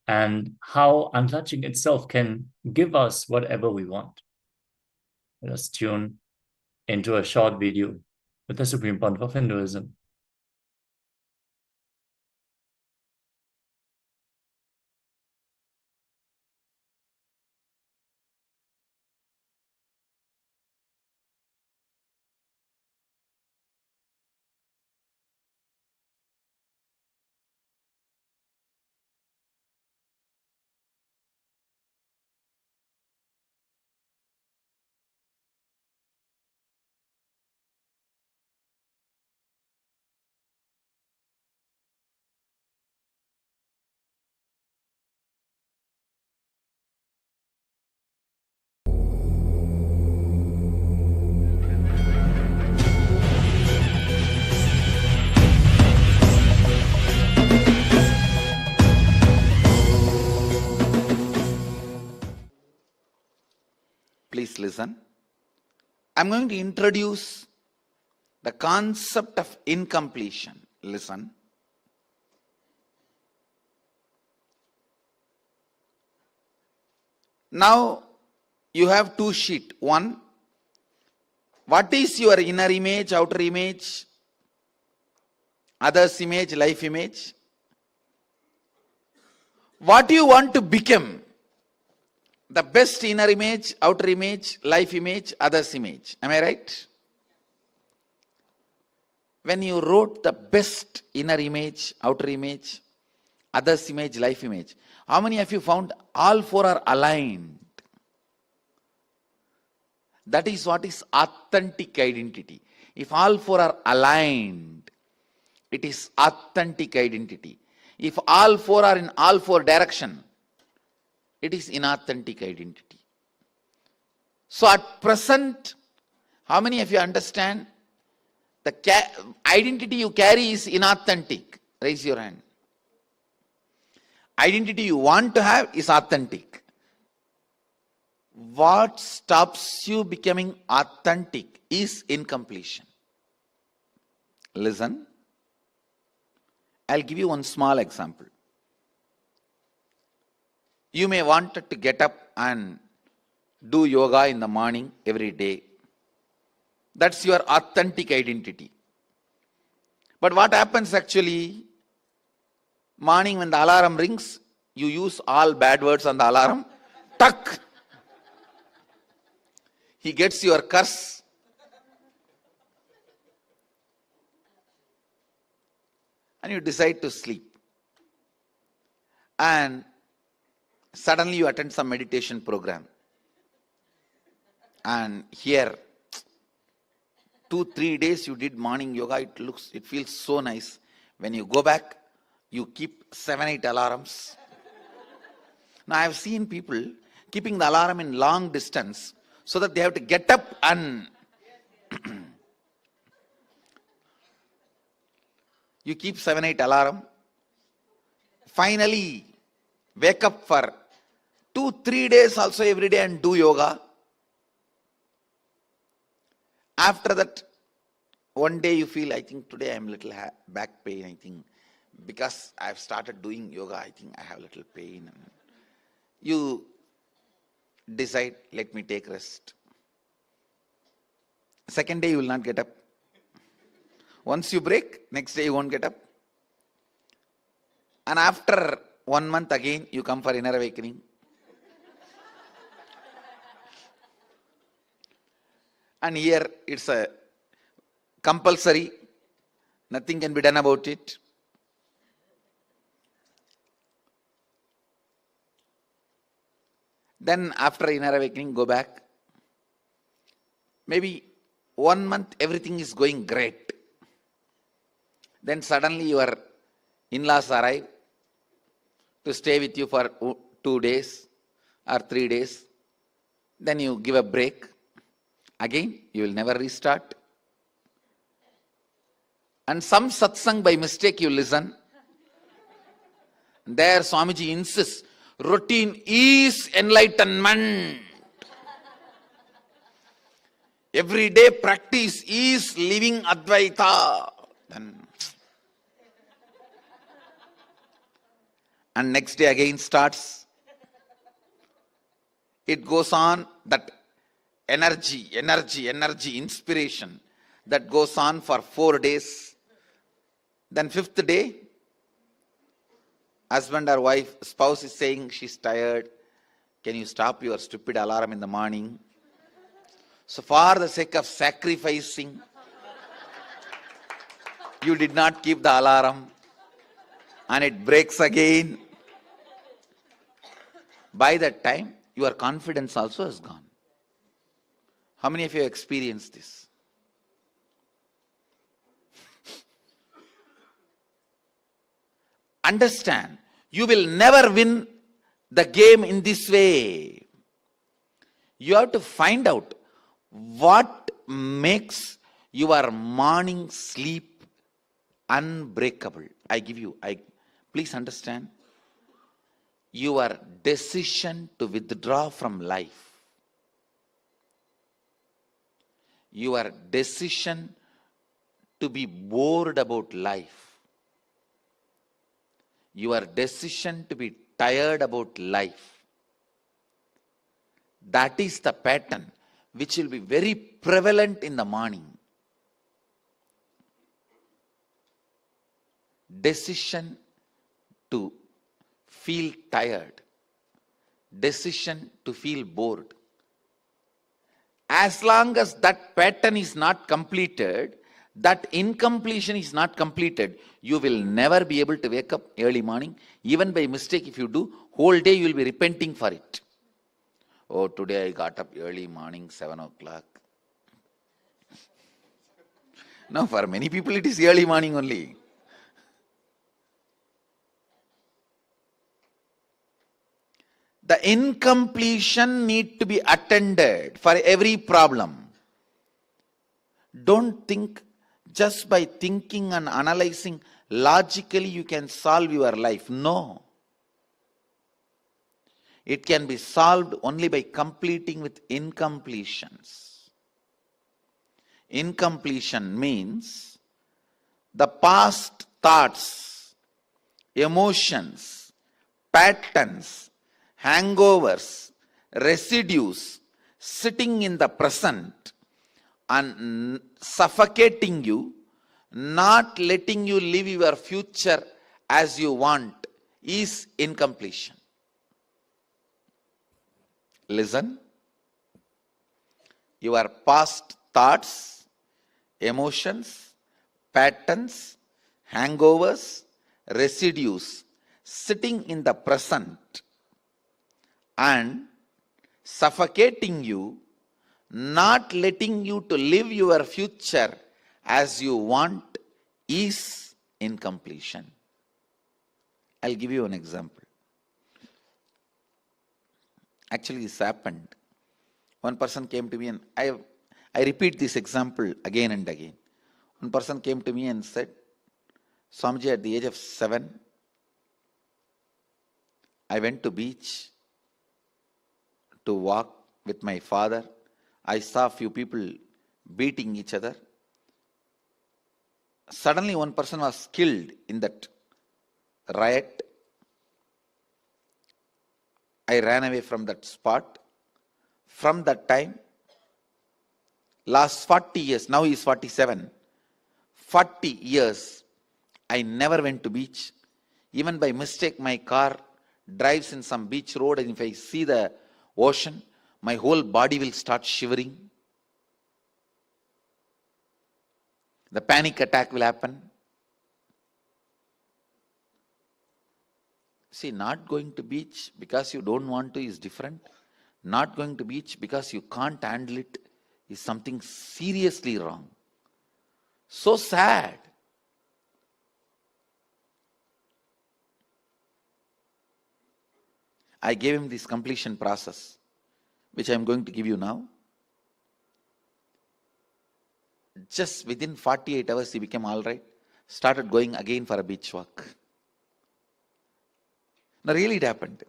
and how unclutching itself can give us whatever we want. Let us tune into a short video with the Supreme Pontiff of Hinduism. Please listen. I'm going to introduce the concept of incompletion. Listen. Now you have two sheets. One, what is your inner image, outer image, others image, life image? What you want to become? The best inner image, outer image, life image, others image. Am I right? When you wrote the best inner image, outer image, others image, life image, how many of you found all four are aligned? That is what is authentic identity. If all four are aligned, it is authentic identity. If all four are in all four directions, it is inauthentic identity. So at present, how many of you understand the identity you carry is inauthentic? Raise your hand. Identity you want to have is authentic. What stops you becoming authentic is incompletion. Listen. I'll give you one small example. You may want to get up and do yoga in the morning every day. That's your authentic identity. But what happens actually? Morning when the alarm rings, you use all bad words on the alarm. Tuck! He gets your curse. And you decide to sleep. And suddenly you attend some meditation program. And here, 2-3 days you did morning yoga, it feels so nice. When you go back, you keep 7-8 alarms. Now I have seen people keeping the alarm in long distance so that they have to get up and you keep 7-8 alarm. Finally, wake up for 2-3 days also every day and do yoga. After that, one day you feel, I think today I am little back pain, I think. Because I have started doing yoga, I think I have a little pain. You decide, let me take rest. Second day you will not get up. Once you break, next day you won't get up. And after 1 month again, you come for inner awakening. And here it's a compulsory. Nothing can be done about it. Then after inner awakening, go back. Maybe 1 month everything is going great. Then suddenly your in-laws arrive to stay with you for 2 days or 3 days. Then you give a break. Again, you will never restart. And some satsang by mistake you listen. There Swamiji insists, routine is enlightenment. Everyday practice is living Advaita. And next day again starts. It goes on, that energy, inspiration, that goes on for 4 days. Then 5th day, husband or wife, spouse is saying she's tired. Can you stop your stupid alarm in the morning? So for the sake of sacrificing, you did not keep the alarm and it breaks again. By that time, your confidence also has gone. How many of you have experienced this? Understand, you will never win the game in this way. You have to find out what makes your morning sleep unbreakable. Please understand, your decision to withdraw from life, your decision to be bored about life, your decision to be tired about life, that is the pattern which will be very prevalent in the morning. Decision to feel tired, decision to feel bored. As long as that pattern is not completed, that incompletion is not completed, you will never be able to wake up early morning. Even by mistake, if you do, whole day you will be repenting for it. Oh, today I got up early morning, 7 o'clock. No, for many people it is early morning only. The incompletion need to be attended for every problem. Don't think just by thinking and analyzing logically you can solve your life. No. It can be solved only by completing with incompletions. Incompletion means the past thoughts, emotions, patterns, hangovers, residues sitting in the present and suffocating you, not letting you live your future as you want, is incompletion. Listen. Your past thoughts, emotions, patterns, hangovers, residues sitting in the present and suffocating you, not letting you to live your future as you want, is incompletion. I'll give you an example. Actually, this happened. One person came to me, and I repeat this example again and again. One person came to me and said, Swamiji, at the age of 7, I went to beach to walk with my father. I saw a few people beating each other. Suddenly one person was killed in that riot. I ran away from that spot. From that time, last 40 years, now he is 47, 40 years, I never went to beach. Even by mistake, my car drives in some beach road, and if I see the ocean, my whole body will start shivering. The panic attack will happen. See, not going to beach because you don't want to is different. Not going to beach because you can't handle it is something seriously wrong. So sad. I gave him this completion process, which I am going to give you now. Just within 48 hours, he became all right, started going again for a beach walk. Now, really it happened.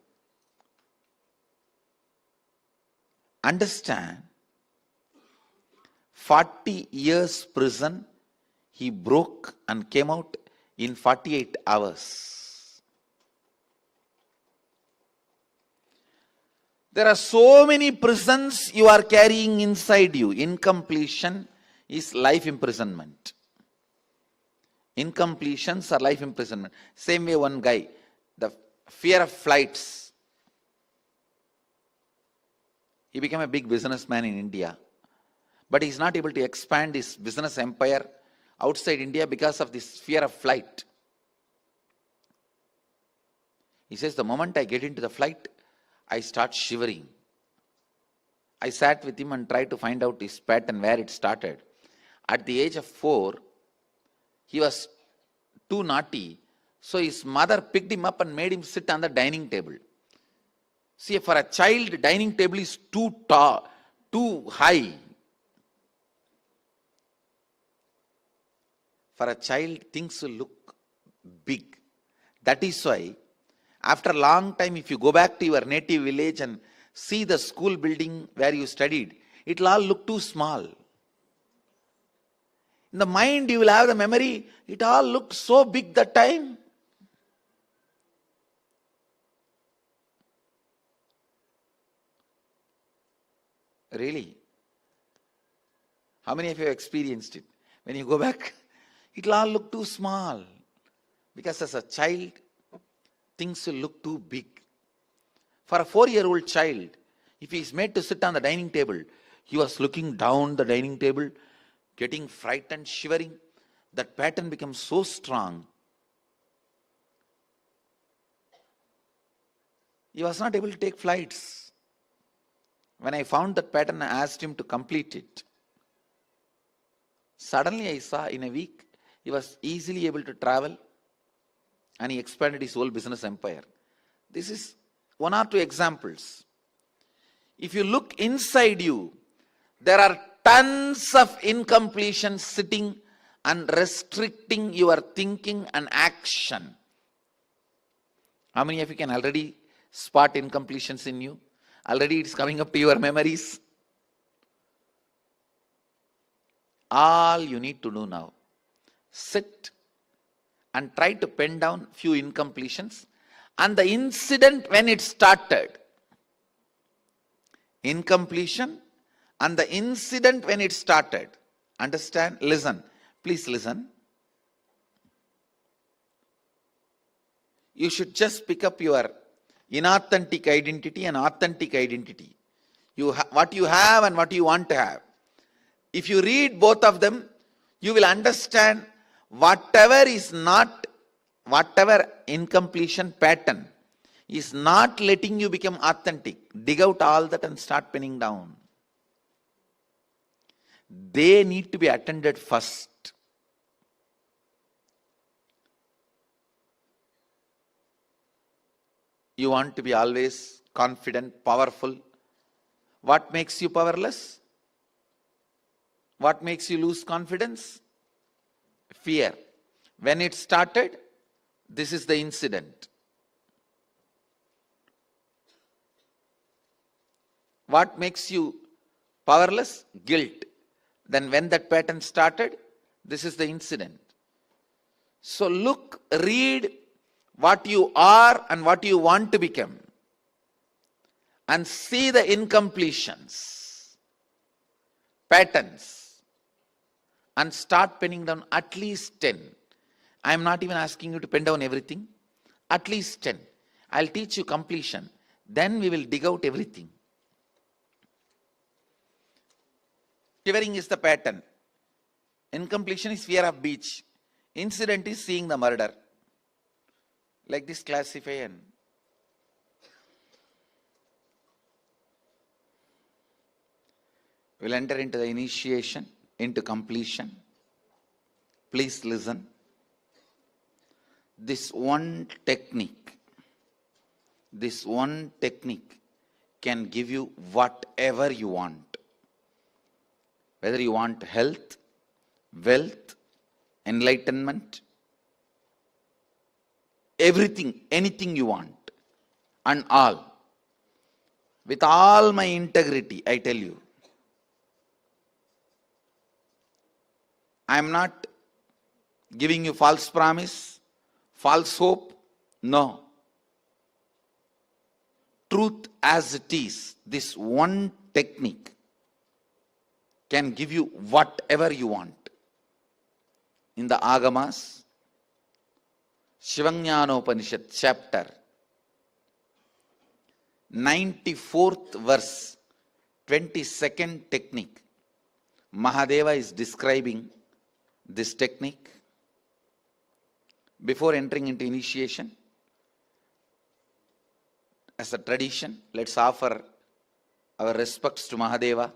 Understand, 40 years prison, he broke and came out in 48 hours. There are so many prisons you are carrying inside you. Incompletion is life imprisonment. Incompletions are life imprisonment. Same way one guy, the fear of flights. He became a big businessman in India. But he is not able to expand his business empire outside India because of this fear of flight. He says, the moment I get into the flight, I start shivering. I sat with him and tried to find out his pattern, where it started. At the age of 4, he was too naughty, so his mother picked him up and made him sit on the dining table. See, for a child, dining table is too tall, too high. For a child, things will look big. That is why, after a long time, if you go back to your native village and see the school building where you studied, it will all look too small. In the mind, you will have the memory, it all looked so big that time. Really? How many of you have experienced it? When you go back, it will all look too small. Because as a child, things will look too big. For a 4-year-old child, if he is made to sit on the dining table, he was looking down the dining table, getting frightened, shivering. That pattern becomes so strong. He was not able to take flights. When I found that pattern, I asked him to complete it. Suddenly I saw in a week, he was easily able to travel, and he expanded his whole business empire. This is 1 or 2 examples. If you look inside you, there are tons of incompletions sitting and restricting your thinking and action. How many of you can already spot incompletions in you? Already it's coming up to your memories. All you need to do now, sit and try to pen down few incompletions and the incident when it started. Incompletion and the incident when it started. Understand? Listen. Please listen. You should just pick up your inauthentic identity and authentic identity. What you have and what you want to have. If you read both of them, you will understand whatever incompletion pattern is not letting you become authentic. Dig out all that and start penning down. They need to be attended first. You want to be always confident, powerful. What makes you powerless? What makes you lose confidence? Fear. When it started, this is the incident. What makes you powerless? Guilt. Then when that pattern started, this is the incident. So look, read what you are and what you want to become. And see the incompletions. patterns and start penning down at least 10. I am not even asking you to pen down everything. At least 10. I'll teach you completion. Then we will dig out everything. Shivering is the pattern. Incompletion is fear of beach. Incident is seeing the murder. Like this, classify and we'll enter into the initiation, into completion. Please listen. This one technique can give you whatever you want. Whether you want health, wealth, enlightenment, everything, anything you want, and all. With all my integrity, I tell you, I am not giving you false promise, false hope. No. Truth as it is, this one technique can give you whatever you want. In the Agamas, Shivajnanopanishad chapter 94th verse, 22nd technique, Mahadeva is describing this technique. Before entering into initiation, as a tradition, let's offer our respects to Mahadeva,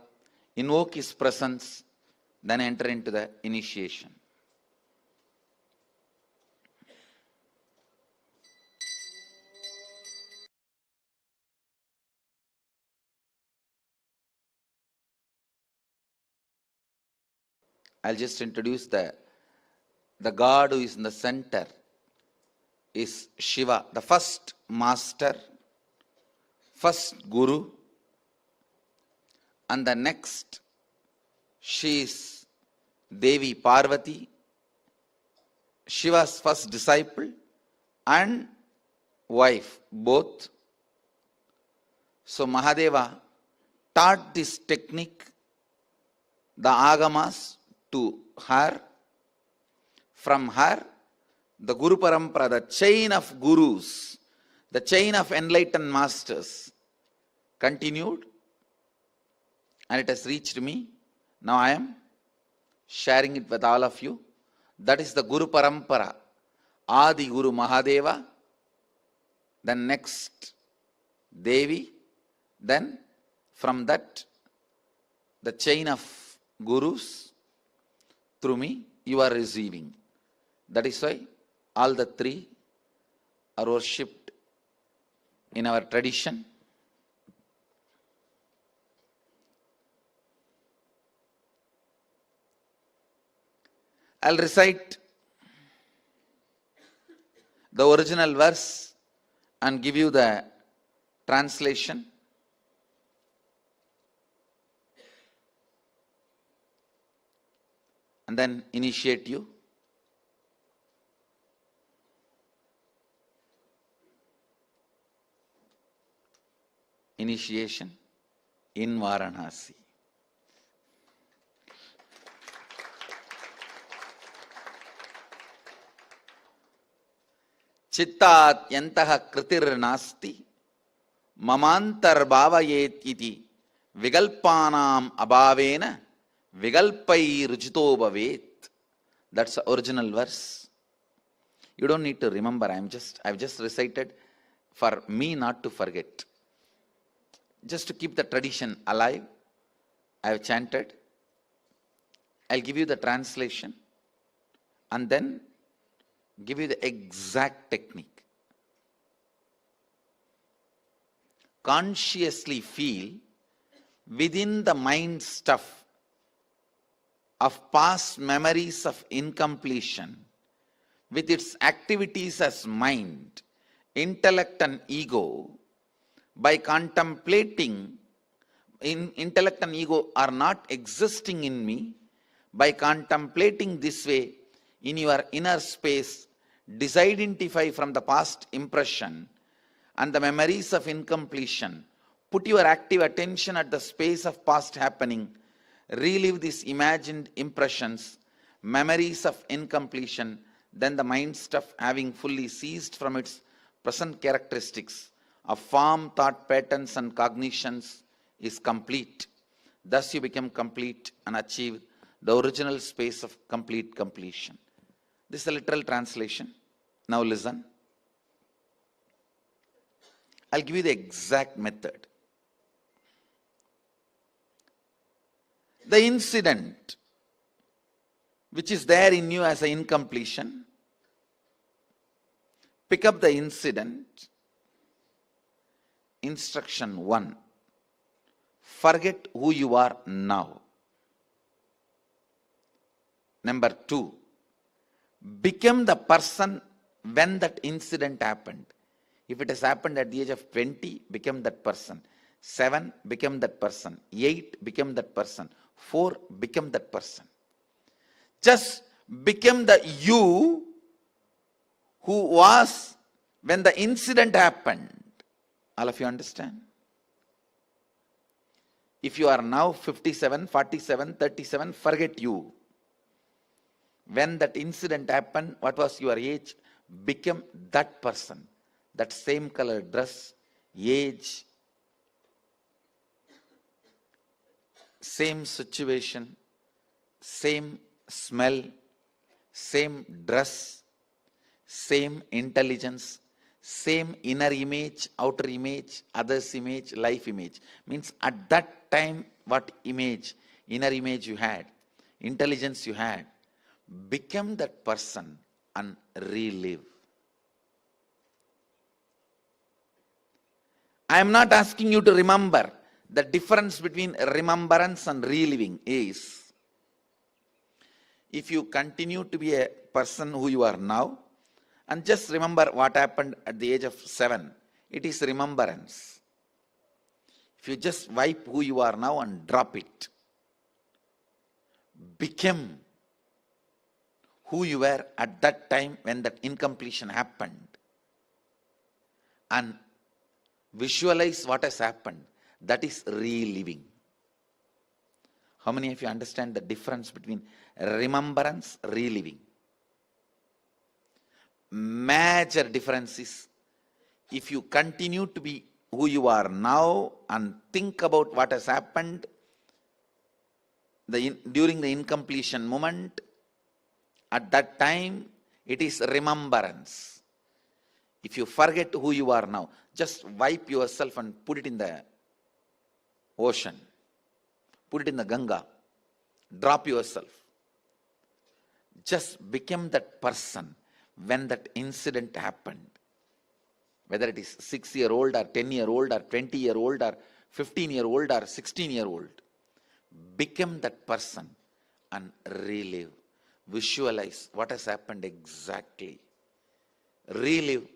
invoke his presence, then enter into the initiation. I'll just introduce the God who is in the center is Shiva, the first master, first guru, and the next she is Devi Parvati, Shiva's first disciple and wife, both. So Mahadeva taught this technique, the Agamas, to her. From her, the Guru Parampara, the chain of gurus, the chain of enlightened masters continued, and it has reached me. Now I am sharing it with all of you. That is the Guru Parampara, Adi Guru Mahadeva, then next Devi, then from that the chain of gurus through me you are receiving. That is why all the three are worshipped in our tradition. I'll recite the original verse and give you the translation. And then initiate you. Initiation in Varanasi. Chittat yantaha kritir nasti mamantar bhavayet iti vigalpanam abhavena vigalpai ruchito bhavet. That's the original verse. You don't need to remember. I've just recited for me not to forget. Just to keep the tradition alive, I have chanted. I'll give you the translation and then give you the exact technique. Consciously feel within the mind stuff of past memories of incompletion with its activities as mind, intellect and ego. By contemplating, intellect and ego are not existing in me. By contemplating this way, in your inner space, disidentify from the past impression and the memories of incompletion. Put your active attention at the space of past happening. relive these imagined impressions, memories of incompletion, then the mind stuff having fully ceased from its present characteristics of form, thought, patterns and cognitions is complete. Thus you become complete and achieve the original space of complete completion. This is a literal translation. Now listen. I'll give you the exact method. The incident which is there in you as an incompletion, pick up the incident. Instruction 1. Forget who you are now. Number 2. Become the person when that incident happened. If it has happened at the age of 20, become that person. 7, become that person. 8, become that person. 4, become that person. Just become the you who was when the incident happened. All of you understand? If you are now 57, 47, 37, forget you. When that incident happened, what was your age? Become that person. That same color dress, age, same situation, same smell, same dress, same intelligence, same inner image, outer image, others image, life image. Means at that time, what image, inner image you had, intelligence you had, become that person and relive. I am not asking you to remember. The difference between remembrance and reliving is, if you continue to be a person who you are now, and just remember what happened at the age of 7, it is remembrance. If you just wipe who you are now and drop it, become who you were at that time when that incompletion happened, and visualize what has happened. That is reliving. How many of you understand the difference between remembrance, reliving? Major difference is, if you continue to be who you are now and think about what has happened during the incompletion moment, at that time, it is remembrance. If you forget who you are now, just wipe yourself and put it in the ocean. Put it in the Ganga. Drop yourself. Just become that person when that incident happened. Whether it is 6-year-old or 10-year-old or 20-year-old or 15-year-old or 16-year-old. Become that person and relive. Visualize what has happened exactly. Relive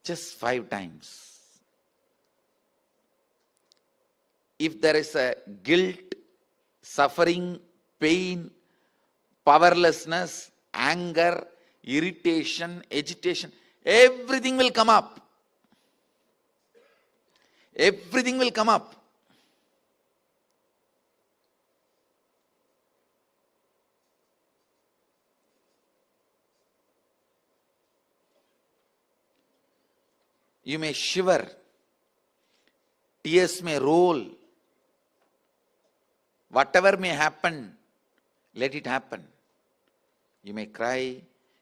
just 5 times. If there is a guilt, suffering, pain, powerlessness, anger, irritation, agitation, everything will come up. Everything will come up. You may shiver. Tears may roll. Whatever may happen, let it happen. You may cry,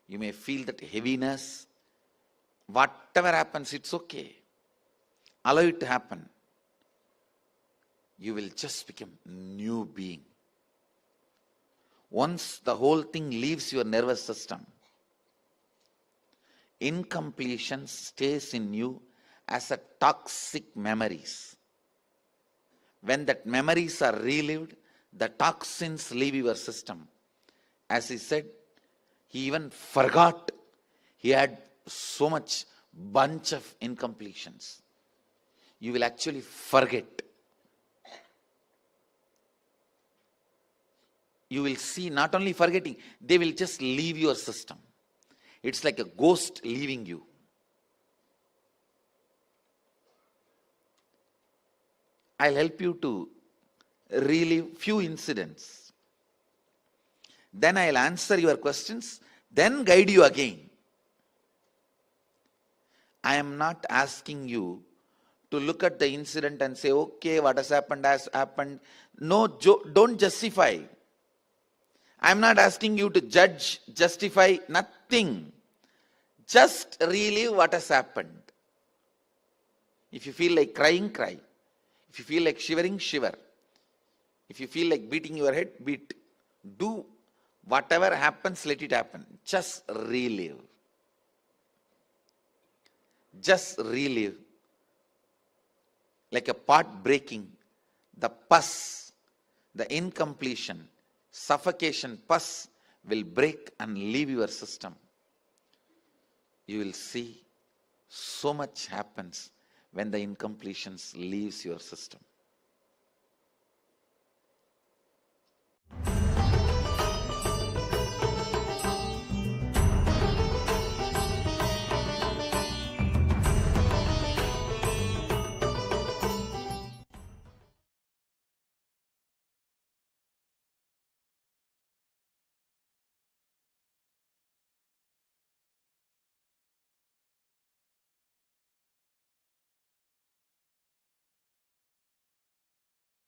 you may feel that heaviness. Whatever happens, it's okay. Allow it to happen. You will just become new being. Once the whole thing leaves your nervous system, incompletion stays in you as a toxic memories. When that memories are relived, the toxins leave your system. As he said, he even forgot he had so much bunch of incompletions. You will actually forget. You will see not only forgetting, they will just leave your system. It's like a ghost leaving you. I'll help you to relive few incidents. Then I'll answer your questions, then guide you again. I am not asking you to look at the incident and say, okay, what has happened. No, don't justify. I am not asking you to judge, justify, nothing. Just relive what has happened. If you feel like crying, cry. If you feel like shivering, shiver. If you feel like beating your head, beat. Do whatever happens, let it happen. Just relive. Just relive. Like a pot breaking, the pus, the incompletion, suffocation pus will break and leave your system. You will see so much happens when the incompletions leaves your system.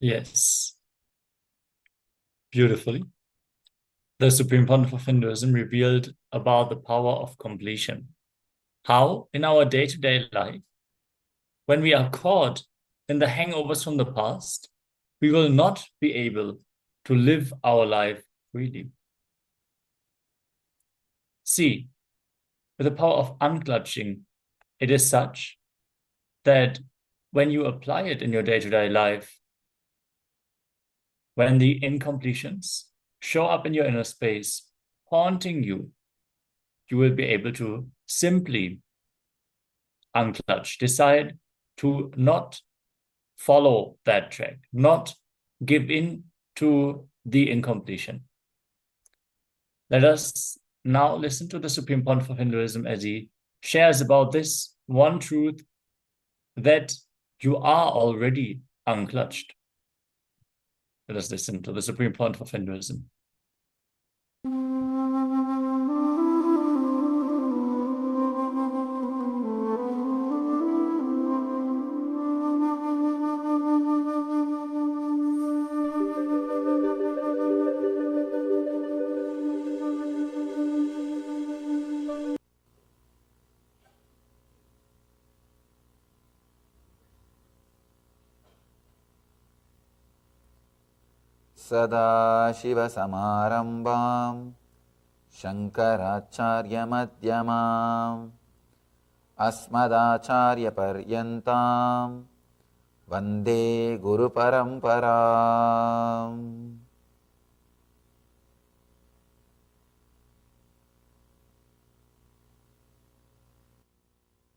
Yes. Beautifully. The Supreme Pontiff of Hinduism revealed about the power of completion. How, in our day-to-day life, when we are caught in the hangovers from the past, we will not be able to live our life freely. See, with the power of unclutching, it is such that when you apply it in your day-to-day life, when the incompletions show up in your inner space, haunting you, you will be able to simply unclutch, decide to not follow that track, not give in to the incompletion. Let us now listen to the Supreme Pontiff of Hinduism as he shares about this one truth, that you are already unclutched. Let us listen to the Supreme Pontiff of Hinduism. Sadashiva-samarambam Shankaracharya-madhyamam Asmadacharya-paryantam Vande Guru-paramparam.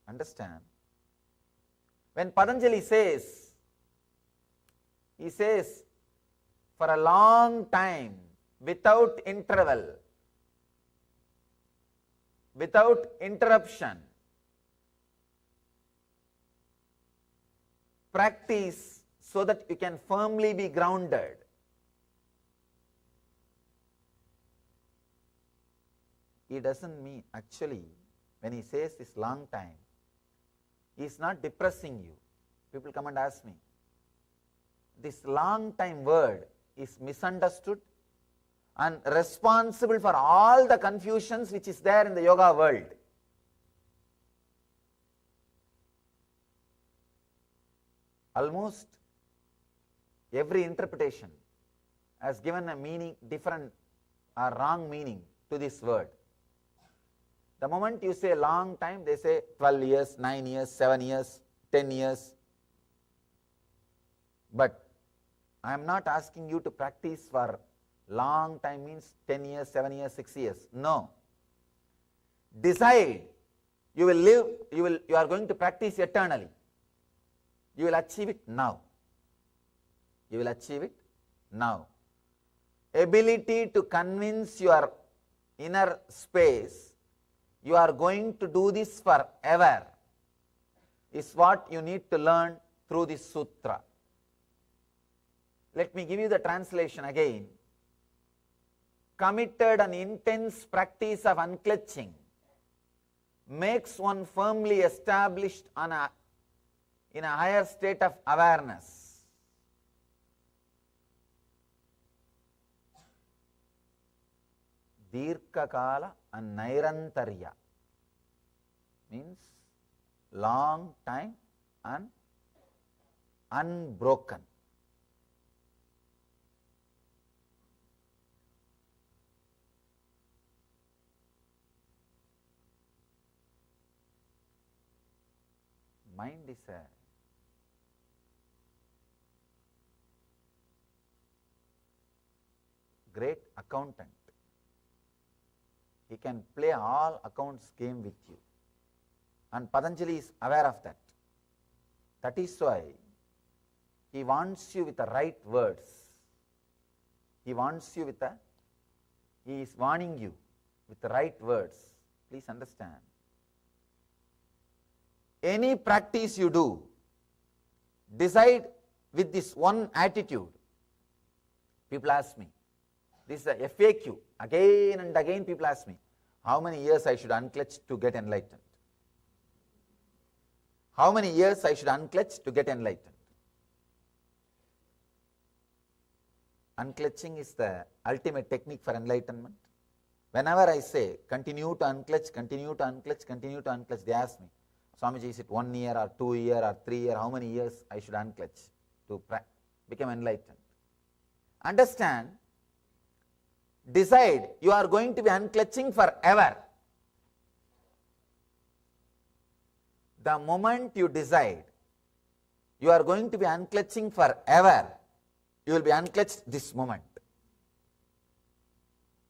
Understand? When Patanjali says, he says, for a long time, without interval, without interruption, practice so that you can firmly be grounded. He doesn't mean, actually, when he says this long time, he is not depressing you. People come and ask me, this long time word is misunderstood and responsible for all the confusions which is there in the yoga world. Almost every interpretation has given a meaning, different or wrong meaning to this word. The moment you say long time, they say 12 years, 9 years, 7 years, 10 years. But I am not asking you to practice for long time means 10 years, 7 years, 6 years. No. Decide you will live, you are going to practice eternally. You will achieve it now. You will achieve it now. Ability to convince your inner space, you are going to do this forever, is what you need to learn through this sutra. Let me give you the translation again. Committed and intense practice of unclutching makes one firmly established in a higher state of awareness. Dirghakala and Nairantarya means long time and unbroken. Mind is a great accountant. He can play all accounts game with you. And Patanjali is aware of that. That is why he wants you with the right words. He is warning you with the right words. Please understand. Any practice you do, decide with this one attitude. People ask me, this is a FAQ. Again and again people ask me, how many years I should unclutch to get enlightened? How many years I should unclutch to get enlightened? Unclutching is the ultimate technique for enlightenment. Whenever I say, continue to unclutch, continue to unclutch, continue to unclutch, they ask me, Swamiji, is it 1 year or 2 years or 3 years? How many years I should unclutch to become enlightened? Understand, decide you are going to be unclutching forever. The moment you decide you are going to be unclutching forever, you will be unclutched this moment.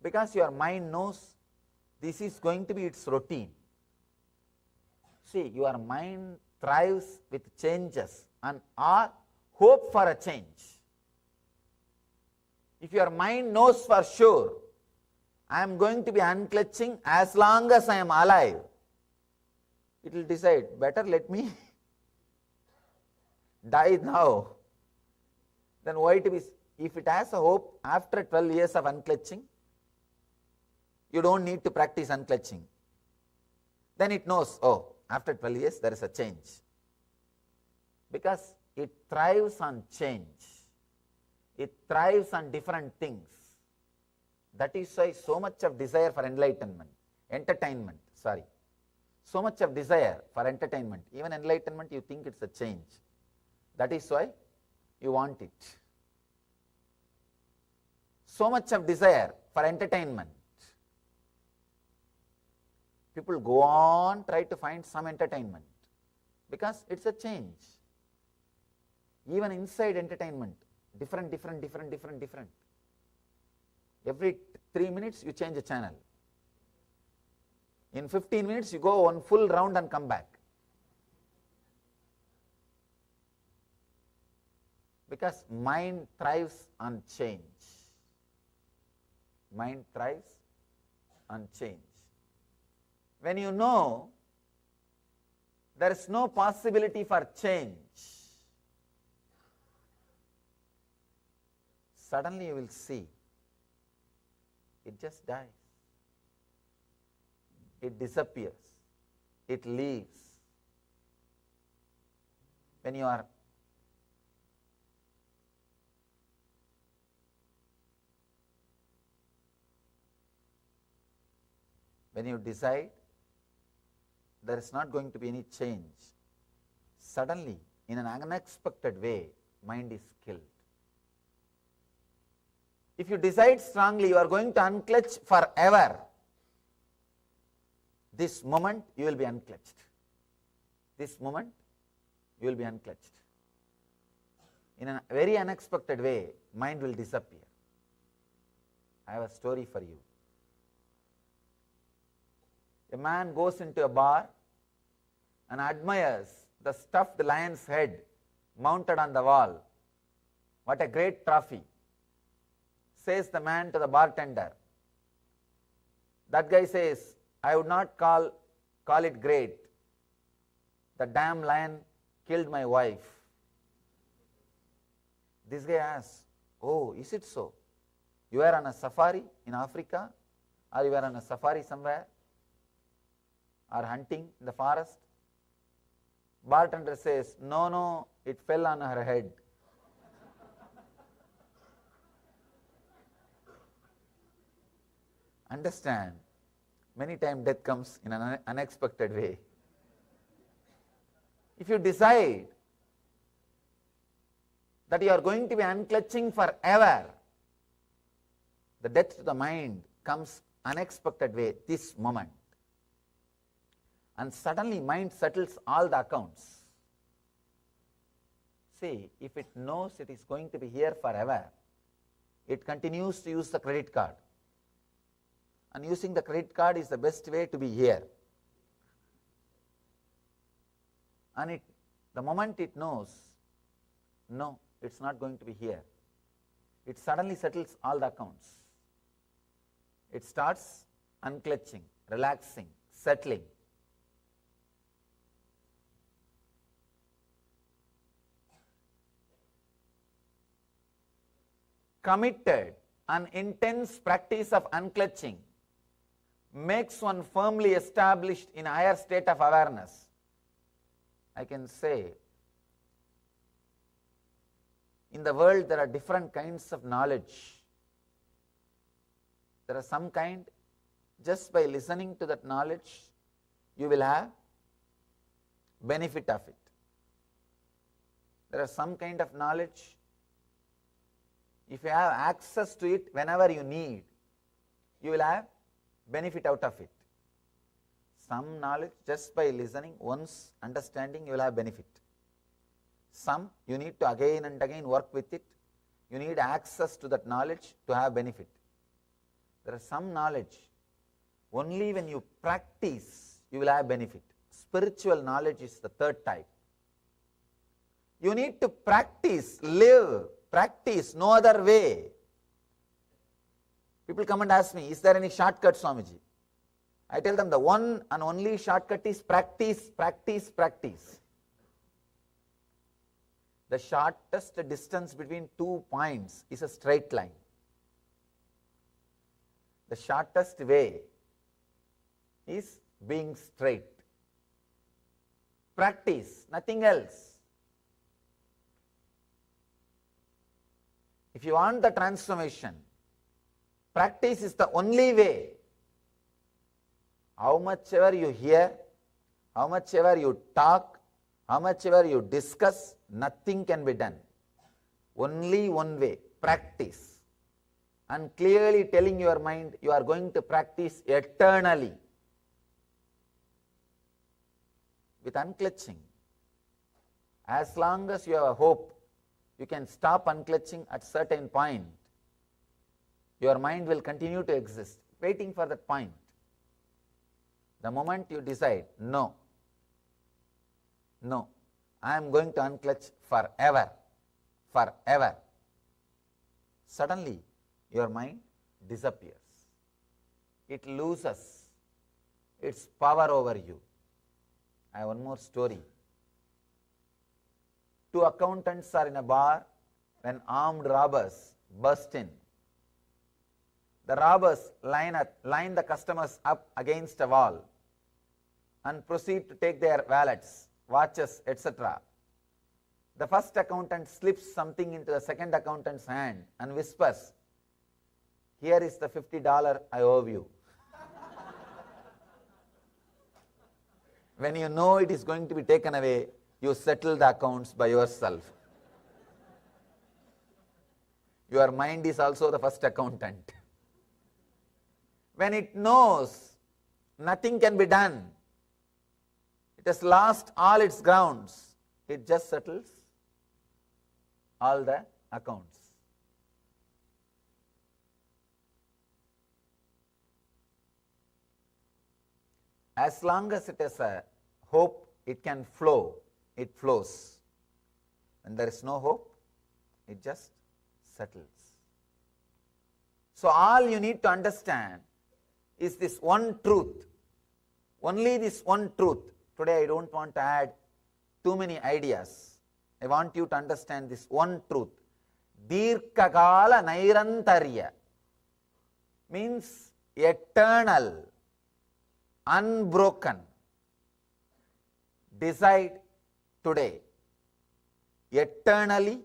Because your mind knows this is going to be its routine. See, your mind thrives with changes and or hope for a change. If your mind knows for sure, I am going to be unclutching as long as I am alive, it will decide, better let me die now. Then why to be, if it has a hope after 12 years of unclutching, you don't need to practice unclutching. Then it knows, oh, after 12 years there is a change. Because it thrives on change. It thrives on different things. That is why so much of desire for entertainment. So much of desire for entertainment. Even enlightenment, you think it's a change. That is why you want it. So much of desire for entertainment. People go on, try to find some entertainment because it's a change. Even inside entertainment, different. Every 3 minutes you change a channel. In 15 minutes you go one full round and come back. Because mind thrives on change. Mind thrives on change. When you know there is no possibility for change, suddenly you will see it just dies. It disappears. It leaves. When you decide there is not going to be any change, suddenly, in an unexpected way, mind is killed. If you decide strongly you are going to unclutch forever, this moment you will be unclutched. This moment you will be unclutched. In a very unexpected way, mind will disappear. I have a story for you. A man goes into a bar and admires the stuffed lion's head mounted on the wall. What a great trophy, says the man to the bartender. That guy says, I would not call it great. The damn lion killed my wife. This guy asks, Oh, is it so? You are on a safari in Africa, or you are on a safari somewhere, or hunting in the forest. Bartender says, no, no, it fell on her head. Understand, many times death comes in an unexpected way. If you decide that you are going to be unclutching forever, the death to the mind comes unexpected way, this moment. And suddenly mind settles all the accounts. See, if it knows it is going to be here forever, it continues to use the credit card. And using the credit card is the best way to be here. And the moment it knows, no, it's not going to be here, it suddenly settles all the accounts. It starts unclutching, relaxing, settling. Committed and intense practice of unclutching makes one firmly established in a higher state of awareness. I can say, in the world there are different kinds of knowledge. There are some kind, just by listening to that knowledge, you will have benefit of it. There are some kind of knowledge, if you have access to it whenever you need, you will have benefit out of it. Some knowledge, just by listening, once understanding, you will have benefit. Some, you need to again and again work with it. You need access to that knowledge to have benefit. There are some knowledge, only when you practice, you will have benefit. Spiritual knowledge is the third type. You need to practice, live, practice, no other way. People come and ask me, is there any shortcut, Swamiji? I tell them the one and only shortcut is practice, practice, practice. The shortest distance between 2 points is a straight line. The shortest way is being straight. Practice, nothing else. If you want the transformation, practice is the only way. How much ever you hear, how much ever you talk, how much ever you discuss, nothing can be done. Only one way, practice. And clearly telling your mind, you are going to practice eternally. With unclutching, as long as you have a hope, you can stop unclutching at certain point. Your mind will continue to exist, waiting for that point. The moment you decide, no, I am going to unclutch forever, forever, suddenly your mind disappears. It loses its power over you. I have one more story. 2 accountants are in a bar when armed robbers burst in. The robbers line the customers up against a wall and proceed to take their wallets, watches, etc. The first accountant slips something into the second accountant's hand and whispers, "Here is the $50 I owe you." When you know it is going to be taken away, you settle the accounts by yourself. Your mind is also the first accountant. When it knows nothing can be done, it has lost all its grounds, it just settles all the accounts. As long as it has a hope, it can flow, it flows. When there is no hope, it just settles. So all you need to understand is this one truth, only this one truth. Today I don't want to add too many ideas. I want you to understand this one truth. Dirkakala Nairantarya means eternal, unbroken. Decide today, eternally,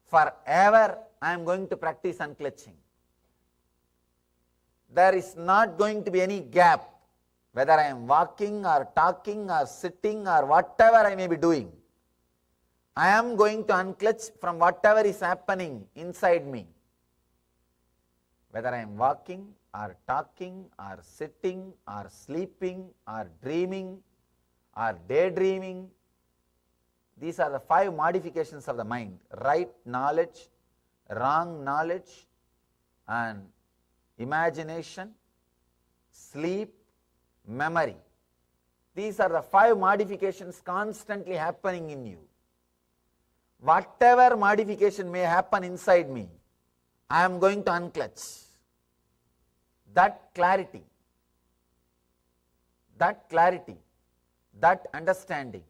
forever, I am going to practice unclutching. There is not going to be any gap, whether I am walking or talking or sitting or whatever I may be doing. I am going to unclutch from whatever is happening inside me. Whether I am walking or talking or sitting or sleeping or dreaming or daydreaming, these are the 5 modifications of the mind: right knowledge, wrong knowledge, and imagination, sleep, memory. These are the 5 modifications constantly happening in you. Whatever modification may happen inside me, I am going to unclutch. That clarity, that understanding,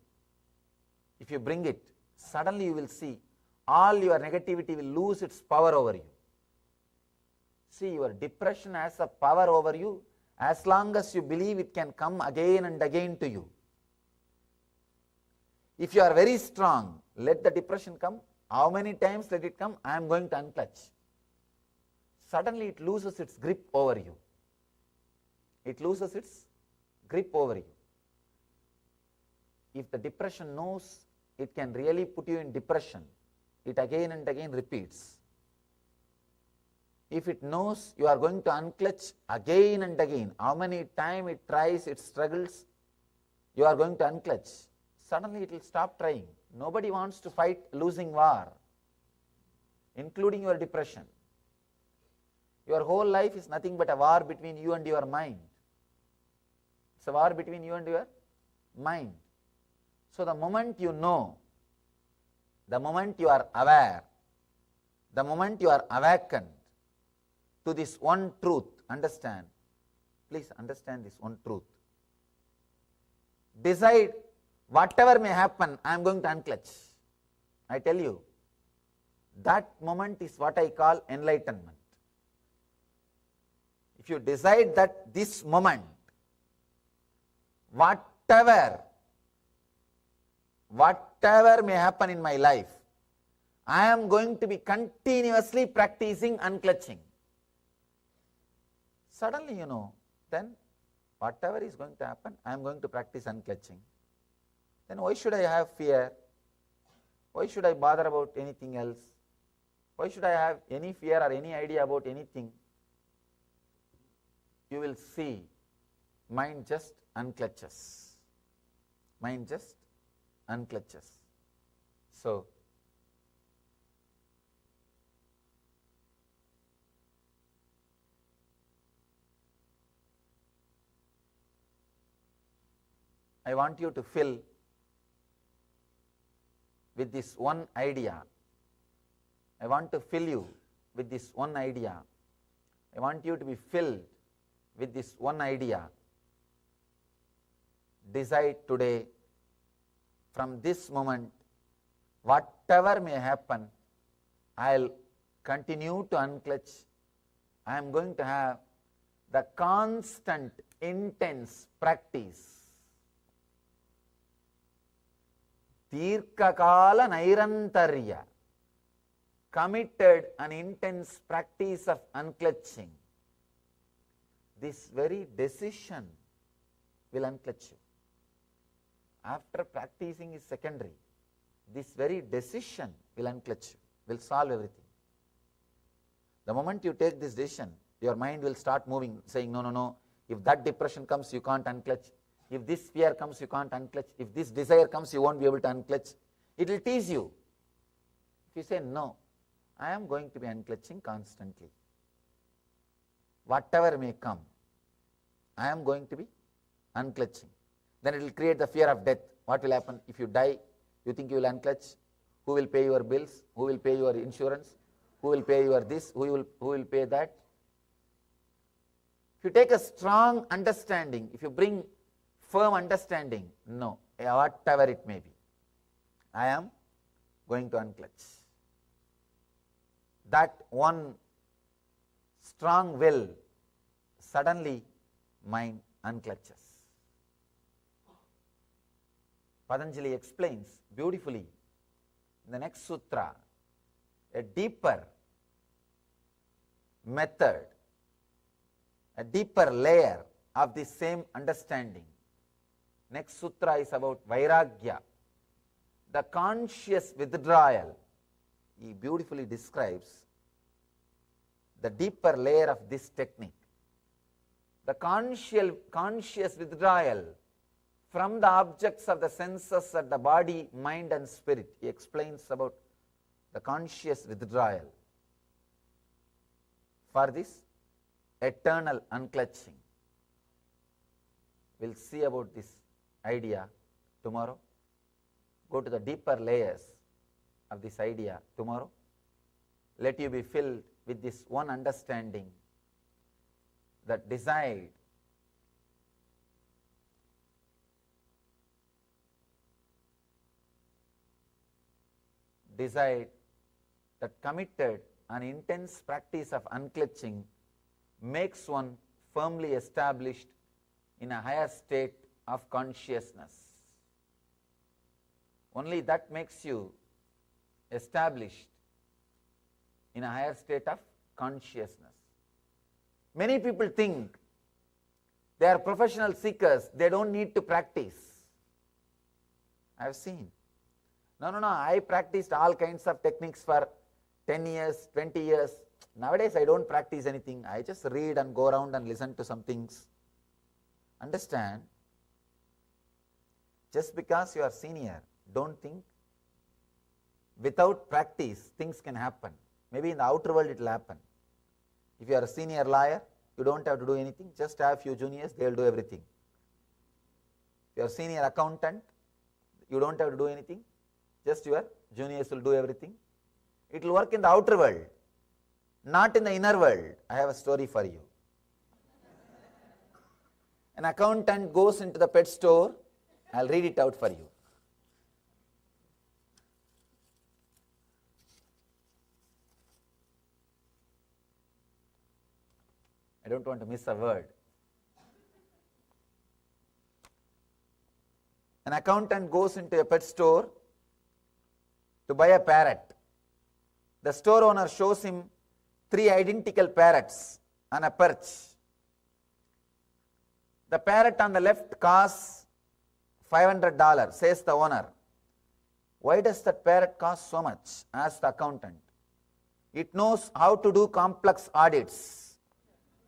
if you bring it, suddenly you will see all your negativity will lose its power over you. See, your depression has a power over you as long as you believe it can come again and again to you. If you are very strong, let the depression come. How many times let it come? I am going to unclutch. Suddenly it loses its grip over you. It loses its grip over you. If the depression knows it can really put you in depression, it again and again repeats. If it knows you are going to unclutch again and again, how many times it tries, it struggles, you are going to unclutch, suddenly it will stop trying. Nobody wants to fight losing war, including your depression. Your whole life is nothing but a war between you and your mind. It's a war between you and your mind. So the moment you know, the moment you are aware, the moment you are awakened to this one truth, understand, please understand this one truth. Decide, whatever may happen, I am going to unclutch. I tell you, that moment is what I call enlightenment. If you decide that this moment, whatever may happen in my life, I am going to be continuously practicing unclutching. Suddenly, you know, then whatever is going to happen, I am going to practice unclutching. Then why should I have fear? Why should I bother about anything else? Why should I have any fear or any idea about anything? You will see, mind just unclutches. Mind just unclutches. So, I want you to fill with this one idea. I want to fill you with this one idea. I want you to be filled with this one idea. Decide today, from this moment, whatever may happen, I will continue to unclutch. I am going to have the constant, intense practice. Dirkakala Nairantarya, committed and intense practice of unclutching. This very decision will unclutch you. After practicing is secondary. This very decision will unclutch you, will solve everything. The moment you take this decision, your mind will start moving, saying, no, no, no, if that depression comes, you can't unclutch. If this fear comes, you can't unclutch. If this desire comes, you won't be able to unclutch. It will tease you. If you say, no, I am going to be unclutching constantly. Whatever may come, I am going to be unclutching. Then it will create the fear of death. What will happen? If you die, you think you will unclutch. Who will pay your bills? Who will pay your insurance? Who will pay your this? Who will pay that? If you take a strong understanding, if you bring firm understanding, no, whatever it may be, I am going to unclutch. that one strong will, suddenly mind unclutches. Patanjali explains beautifully in the next sutra a deeper method, a deeper layer of the same understanding. Next sutra is about Vairagya, the conscious withdrawal. He beautifully describes the deeper layer of this technique. The conscious withdrawal from the objects of the senses at the body, mind and spirit. He explains about the conscious withdrawal. For this eternal unclutching. We'll see about this idea tomorrow. Go to the deeper layers of this idea tomorrow. Let you be filled with this one understanding that desired that committed an intense practice of unclutching makes one firmly established in a higher state of consciousness. Only that makes you established in a higher state of consciousness. Many people think they are professional seekers, they don't need to practice. I have seen. No, I practiced all kinds of techniques for 10 years, 20 years. Nowadays I don't practice anything. I just read and go around and listen to some things. Understand? Just because you are senior, don't think without practice things can happen. Maybe in the outer world it will happen. If you are a senior lawyer, you don't have to do anything. Just have few juniors, they will do everything. If you are a senior accountant, you don't have to do anything. Just your juniors will do everything. It will work in the outer world, not in the inner world. I have a story for you. An accountant goes into the pet store. I'll read it out for you. I don't want to miss a word. An accountant goes into a pet store to buy a parrot. The store owner shows him 3 identical parrots on a perch. The parrot on the left costs $500, says the owner. Why does that parrot cost so much? Asks the accountant. It knows how to do complex audits,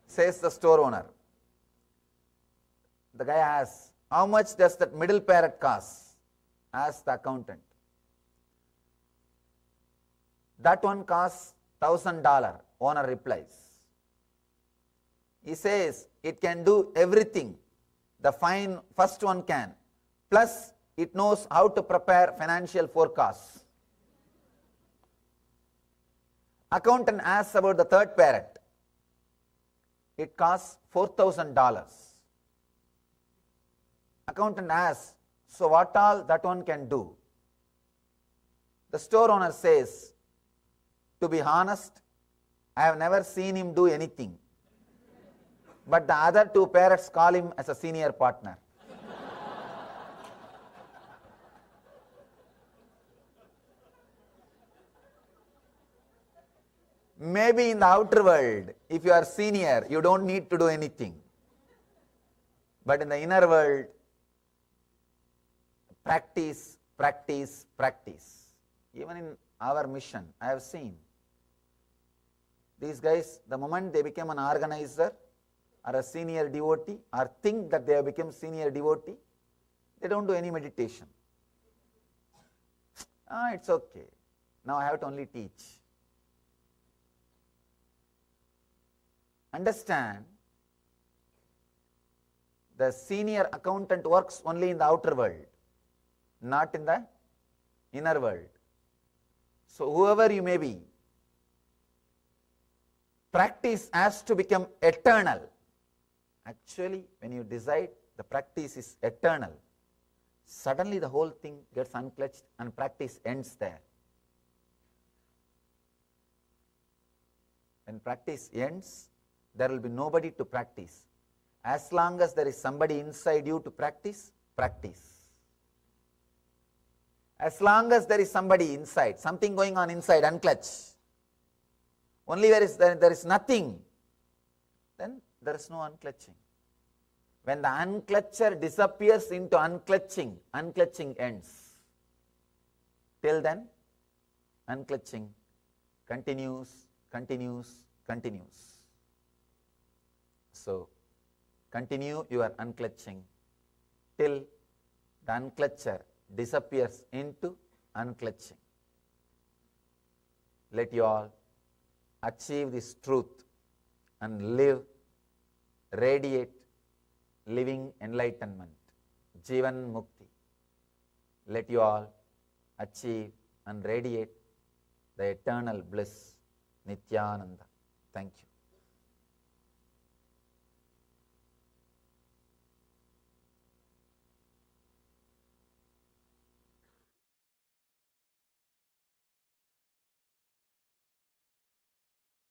says the store owner. The guy asks, how much does that middle parrot cost? Asks the accountant. That one costs $1,000, owner replies. He says it can do everything the first one can, plus it knows how to prepare financial forecasts. Accountant asks about the third parrot. It costs $4,000. Accountant asks, so what all that one can do? The store owner says, to be honest, I have never seen him do anything. But the other 2 parrots call him as a senior partner. Maybe in the outer world, if you are senior, you don't need to do anything. But in the inner world, practice, practice, practice. Even in our mission, I have seen these guys, the moment they become an organizer or a senior devotee or think that they have become senior devotee, they don't do any meditation. It's okay. Now I have to only teach. Understand, the senior accountant works only in the outer world, not in the inner world. So whoever you may be, practice has to become eternal. Actually, when you decide the practice is eternal, suddenly the whole thing gets unclutched and practice ends there. When practice ends, there will be nobody to practice. As long as there is somebody inside you to practice, practice. As long as there is somebody inside, something going on inside, unclutch. Only where there is nothing, then there is no unclutching. When the unclutcher disappears into unclutching, unclutching ends. Till then, unclutching continues, continues, continues. So, continue your unclutching till the unclutcher disappears into unclutching. Let you all achieve this truth and live, radiate, living enlightenment, Jivan Mukti. Let you all achieve and radiate the eternal bliss, Nithyananda. Thank you.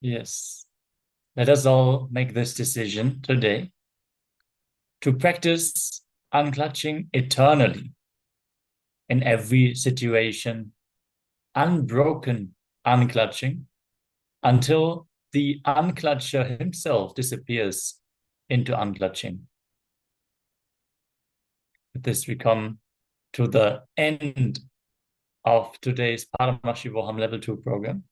Yes. Let us all make this decision today to practice unclutching eternally in every situation, unbroken unclutching until the unclutcher himself disappears into unclutching. With this, we come to the end of today's Paramashivoham Level-2 program.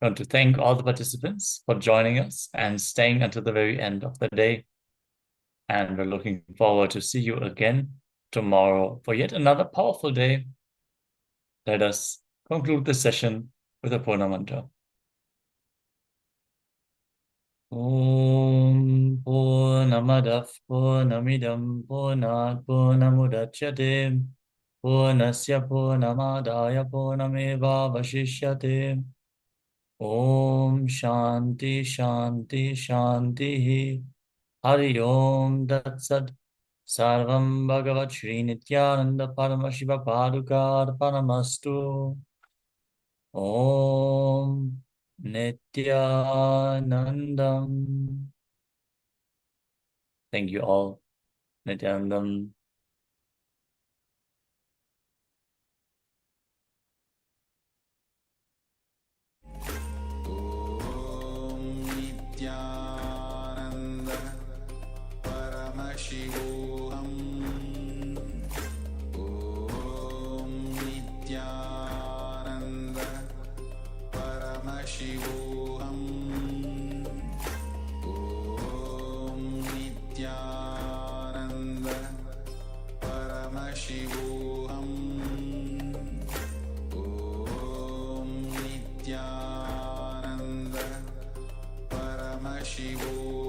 I want to thank all the participants for joining us and staying until the very end of the day. And we're looking forward to see you again tomorrow for yet another powerful day. Let us conclude the session with a Purna mantra. Om Purnamadav Purnamidam Purnat Purnamudachyate Purnasya Purnamadaya Purnameva Vashishyate. Om Shanti Shanti Shanti Hari Om Tat Sat Sarvam Bhagavat Sri Nithyananda Paramashiva Padukar Paramastu. Om Nithyanandam. Thank you all. Nithyanandam. Nityananda Paramashivoham. Om Nityananda Paramashivoham. Om Nityananda Paramashivoham. Om Nityananda Paramashivoham.